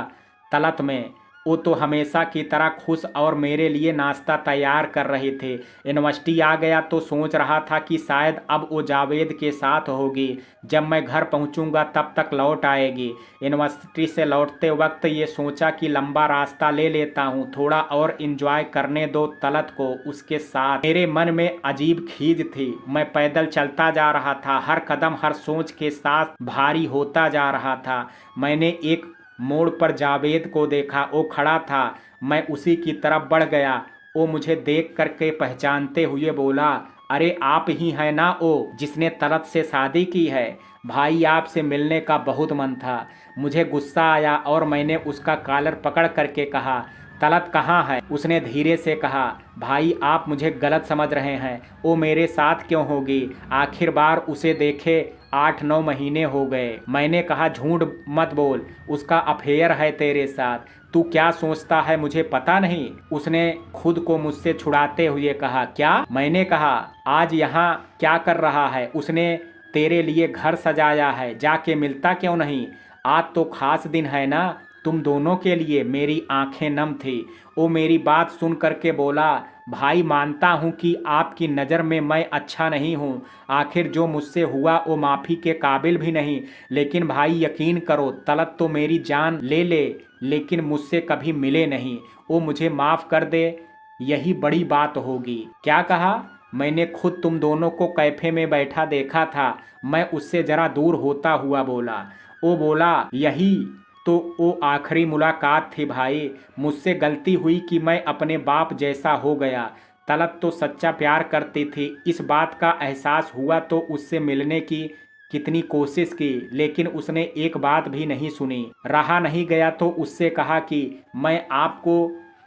तलत में। वो तो हमेशा की तरह खुश और मेरे लिए नाश्ता तैयार कर रहे थे। यूनिवर्सिटी आ गया तो सोच रहा था कि शायद अब वो जावेद के साथ होगी। जब मैं घर पहुंचूंगा तब तक लौट आएगी। यूनिवर्सिटी से लौटते वक्त ये सोचा कि लंबा रास्ता ले लेता हूँ, थोड़ा और इन्जॉय करने दो तलत को उसके साथ। मेरे मन में अजीब खीज थी। मैं पैदल चलता जा रहा था, हर कदम हर सोच के साथ भारी होता जा रहा था। मैंने एक मोड़ पर जावेद को देखा, वो खड़ा था। मैं उसी की तरफ बढ़ गया। वो मुझे देख करके पहचानते हुए बोला, अरे आप ही हैं ना वो जिसने तलत से शादी की है। भाई आपसे मिलने का बहुत मन था। मुझे गुस्सा आया और मैंने उसका कॉलर पकड़ करके कहा, तलत कहाँ है। उसने धीरे से कहा, भाई आप मुझे गलत समझ रहे हैं, वो मेरे साथ क्यों होगी। आखिर बार उसे देखे 8-9 महीने हो गए। मैंने कहा झूठ मत बोल, उसका अफेयर है तेरे साथ, तू क्या सोचता है मुझे पता नहीं। उसने खुद को मुझसे छुड़ाते हुए कहा, क्या। मैंने कहा आज यहाँ क्या कर रहा है। उसने तेरे लिए घर सजाया है, जाके मिलता क्यों नहीं। आज तो खास दिन है ना तुम दोनों के लिए। मेरी आंखें नम थी। वो मेरी बात सुन करके बोला, भाई मानता हूँ कि आपकी नज़र में मैं अच्छा नहीं हूँ। आखिर जो मुझसे हुआ वो माफ़ी के काबिल भी नहीं। लेकिन भाई यकीन करो तलत तो मेरी जान ले ले लेकिन मुझसे कभी मिले नहीं। वो मुझे माफ़ कर दे, यही बड़ी बात होगी। क्या कहा। मैंने खुद तुम दोनों को कैफे में बैठा देखा था। मैं उससे ज़रा दूर होता हुआ बोला। वो बोला, यही तो वो आखिरी मुलाकात थी भाई। मुझसे गलती हुई कि मैं अपने बाप जैसा हो गया। तलत तो सच्चा प्यार करती थी। इस बात का एहसास हुआ तो उससे मिलने की कितनी कोशिश की, लेकिन उसने एक बात भी नहीं सुनी। रहा नहीं गया तो उससे कहा कि मैं आपको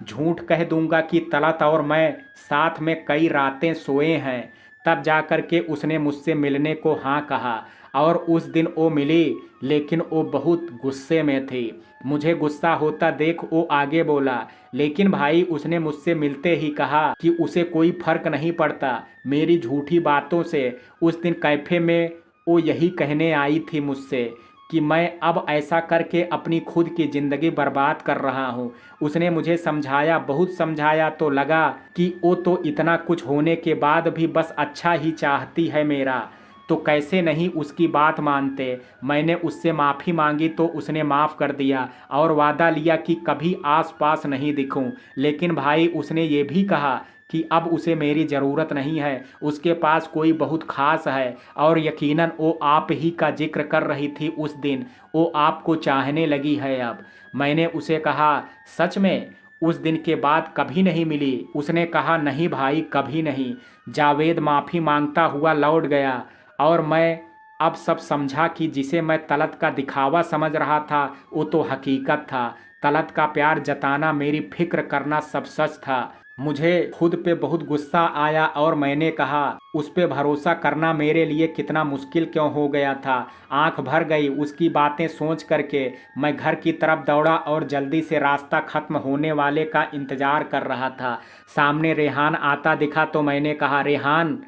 झूठ कह दूंगा कि तलत और मैं साथ में कई रातें सोए हैं। तब जाकर के उसने मुझसे मिलने को हाँ कहा और उस दिन वो मिली, लेकिन वो बहुत गुस्से में थी। मुझे गुस्सा होता देख वो आगे बोला, लेकिन भाई उसने मुझसे मिलते ही कहा कि उसे कोई फर्क नहीं पड़ता मेरी झूठी बातों से। उस दिन कैफे में वो यही कहने आई थी मुझसे कि मैं अब ऐसा करके अपनी खुद की ज़िंदगी बर्बाद कर रहा हूँ। उसने मुझे समझाया, बहुत समझाया, तो लगा कि वो तो इतना कुछ होने के बाद भी बस अच्छा ही चाहती है मेरा, तो कैसे नहीं उसकी बात मानते। मैंने उससे माफ़ी मांगी तो उसने माफ़ कर दिया और वादा लिया कि कभी आसपास नहीं दिखूं। लेकिन भाई उसने ये भी कहा कि अब उसे मेरी ज़रूरत नहीं है, उसके पास कोई बहुत ख़ास है। और यकीनन वो आप ही का जिक्र कर रही थी उस दिन। वो आपको चाहने लगी है अब। मैंने उसे कहा, सच में। उस दिन के बाद कभी नहीं मिली। उसने कहा, नहीं भाई कभी नहीं। जावेद माफ़ी मांगता हुआ लौट गया और मैं अब सब समझा कि जिसे मैं तलत का दिखावा समझ रहा था वो तो हकीकत था। तलत का प्यार जताना, मेरी फिक्र करना सब सच था। मुझे खुद पे बहुत गुस्सा आया और मैंने कहा उस पे भरोसा करना मेरे लिए कितना मुश्किल क्यों हो गया था। आंख भर गई उसकी बातें सोच करके। मैं घर की तरफ दौड़ा और जल्दी से रास्ता खत्म होने वाले का इंतजार कर रहा था। सामने रेहान आता दिखा तो मैंने कहा, रेहान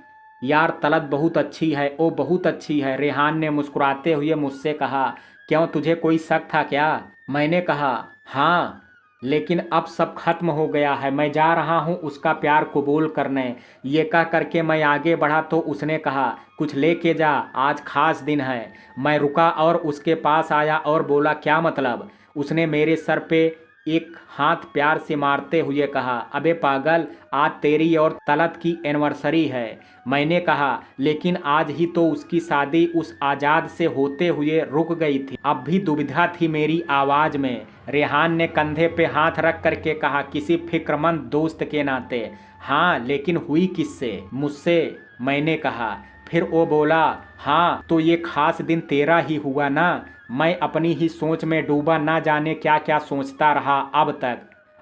यार तलत बहुत अच्छी है, ओ बहुत अच्छी है। रेहान ने मुस्कुराते हुए मुझसे कहा, क्यों तुझे कोई शक था क्या? मैंने कहा, हाँ लेकिन अब सब खत्म हो गया है, मैं जा रहा हूँ उसका प्यार कबूल करने। ये कह करके मैं आगे बढ़ा तो उसने कहा, कुछ लेके जा, आज खास दिन है। मैं रुका और उसके पास आया और बोला, क्या मतलब? उसने मेरे सर पे एक हाथ प्यार से मारते हुए कहा, अबे पागल, आज तेरी और तलत की एनिवर्सरी है। मैंने कहा, लेकिन आज ही तो उसकी शादी उस आजाद से होते हुए रुक गई थी। अब भी दुविधा थी मेरी आवाज में। रेहान ने कंधे पे हाथ रख करके कहा, किसी फिक्रमंद दोस्त के नाते। हाँ लेकिन हुई किससे? मुझसे। मैंने कहा। फिर वो बोला, हाँ तो ये खास दिन तेरा ही हुआ ना। मैं अपनी ही सोच में डूबा, ना जाने क्या क्या सोचता रहा अब तक,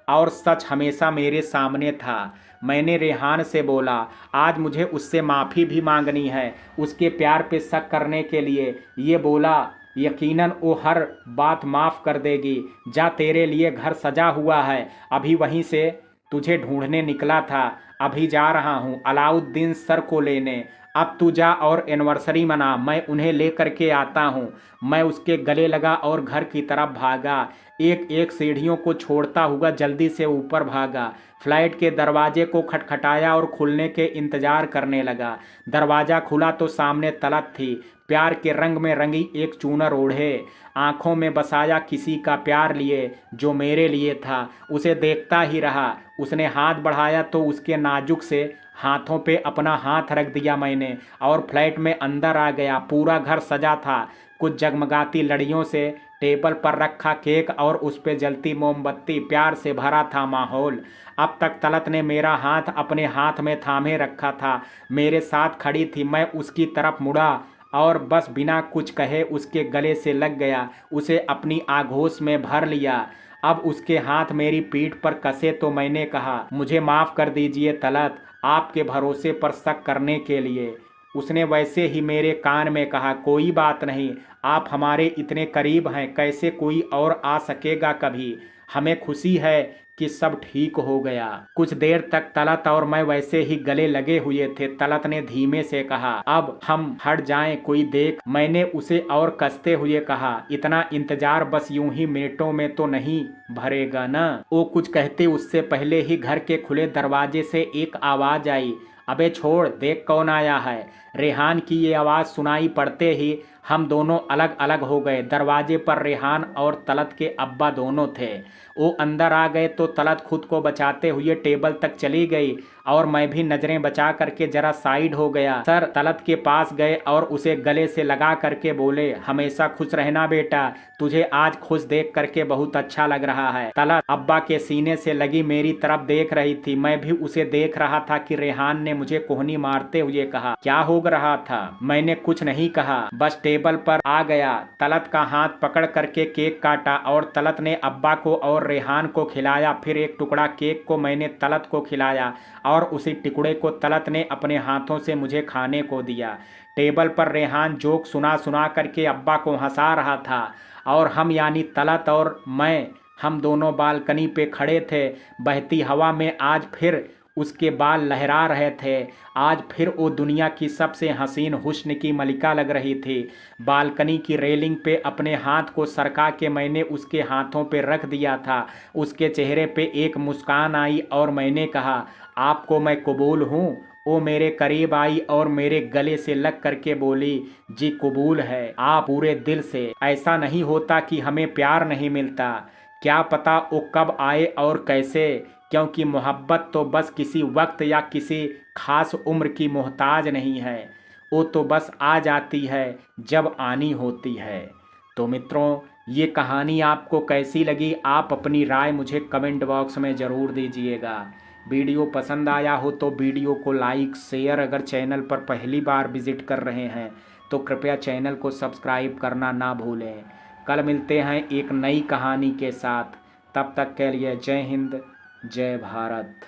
और सच हमेशा मेरे सामने था। मैंने रेहान से बोला, आज मुझे उससे माफ़ी भी मांगनी है उसके प्यार पे शक करने के लिए। ये बोला, यकीनन वो हर बात माफ़ कर देगी। जा, तेरे लिए घर सजा हुआ है, अभी वहीं से तुझे ढूंढने निकला था। अभी जा रहा हूँ अलाउद्दीन सर को लेने। अब तू जा और एनिवर्सरी मना, मैं उन्हें ले करके आता हूँ। मैं उसके गले लगा और घर की तरफ भागा। एक एक सीढ़ियों को छोड़ता हुआ जल्दी से ऊपर भागा। फ्लाइट के दरवाजे को खटखटाया और खुलने के इंतजार करने लगा। दरवाज़ा खुला तो सामने तलत थी, प्यार के रंग में रंगी एक चूनर ओढ़े, आंखों में बसाया किसी का प्यार लिए जो मेरे लिए था। उसे देखता ही रहा। उसने हाथ बढ़ाया तो उसके नाजुक से हाथों पे अपना हाथ रख दिया मैंने, और फ्लैट में अंदर आ गया। पूरा घर सजा था, कुछ जगमगाती लड़ियों से। टेबल पर रखा केक और उस पे जलती मोमबत्ती, प्यार से भरा था माहौल। अब तक तलत ने मेरा हाथ अपने हाथ में थामे रखा था, मेरे साथ खड़ी थी। मैं उसकी तरफ मुड़ा और बस बिना कुछ कहे उसके गले से लग गया, उसे अपनी आगोश में भर लिया। अब उसके हाथ मेरी पीठ पर कसे तो मैंने कहा, मुझे माफ़ कर दीजिए तलत, आपके भरोसे पर शक करने के लिए। उसने वैसे ही मेरे कान में कहा, कोई बात नहीं, आप हमारे इतने करीब हैं, कैसे कोई और आ सकेगा कभी। हमें खुशी है कि सब ठीक हो गया। कुछ देर तक तलत और मैं वैसे ही गले लगे हुए थे। तलत ने धीमे से कहा, अब हम हट जाएं, कोई देख। मैंने उसे और कसते हुए कहा, इतना इंतजार बस यूं ही मिनटों में तो नहीं भरेगा ना। वो कुछ कहते उससे पहले ही घर के खुले दरवाजे से एक आवाज आई, अबे छोड़, देख कौन आया है। रेहान की ये आवाज़ सुनाई पड़ते ही हम दोनों अलग अलग हो गए। दरवाजे पर रेहान और तलत के अब्बा दोनों थे। वो अंदर आ गए तो तलत खुद को बचाते हुए टेबल तक चली गई और मैं भी नजरें बचा करके जरा साइड हो गया। सर तलत के पास गए और उसे गले से लगा करके बोले, हमेशा खुश रहना बेटा, तुझे आज खुश देख करके बहुत अच्छा लग रहा है। तलत अब्बा के सीने से लगी मेरी तरफ देख रही थी। मैं भी उसे देख रहा था कि रेहान ने मुझे कोहनी मारते हुए कहा, क्या हो रहा था? मैंने कुछ नहीं कहा, बस टेबल पर आ गया, तलत का हाथ पकड़ करके केक काटा और तलत ने अब्बा को और रेहान को खिलाया। फिर एक टुकड़ा केक को मैंने तलत को खिलाया और उसी टुकड़े को तलत ने अपने हाथों से मुझे खाने को दिया। टेबल पर रेहान जोक सुना सुना करके अब्बा को हंसा रहा था और हम यानी तलत और मैं, हम दोनों बालकनी पे खड़े थे। बहती हवा में आज फिर उसके बाल लहरा रहे थे। आज फिर वो दुनिया की सबसे हसीन हुस्न की मलिका लग रही थी। बालकनी की रेलिंग पे अपने हाथ को सरका के मैंने उसके हाथों पे रख दिया था। उसके चेहरे पे एक मुस्कान आई और मैंने कहा, आपको मैं कबूल हूँ। वो मेरे करीब आई और मेरे गले से लग करके बोली, जी कबूल है, आप पूरे दिल से। ऐसा नहीं होता कि हमें प्यार नहीं मिलता, क्या पता वो कब आए और कैसे, क्योंकि मोहब्बत तो बस किसी वक्त या किसी खास उम्र की मोहताज नहीं है, वो तो बस आ जाती है जब आनी होती है। तो मित्रों, ये कहानी आपको कैसी लगी, आप अपनी राय मुझे कमेंट बॉक्स में ज़रूर दीजिएगा। वीडियो पसंद आया हो तो वीडियो को लाइक शेयर, अगर चैनल पर पहली बार विजिट कर रहे हैं तो कृपया चैनल को सब्सक्राइब करना ना भूलें। कल मिलते हैं एक नई कहानी के साथ, तब तक के लिए जय हिंद, जय भारत।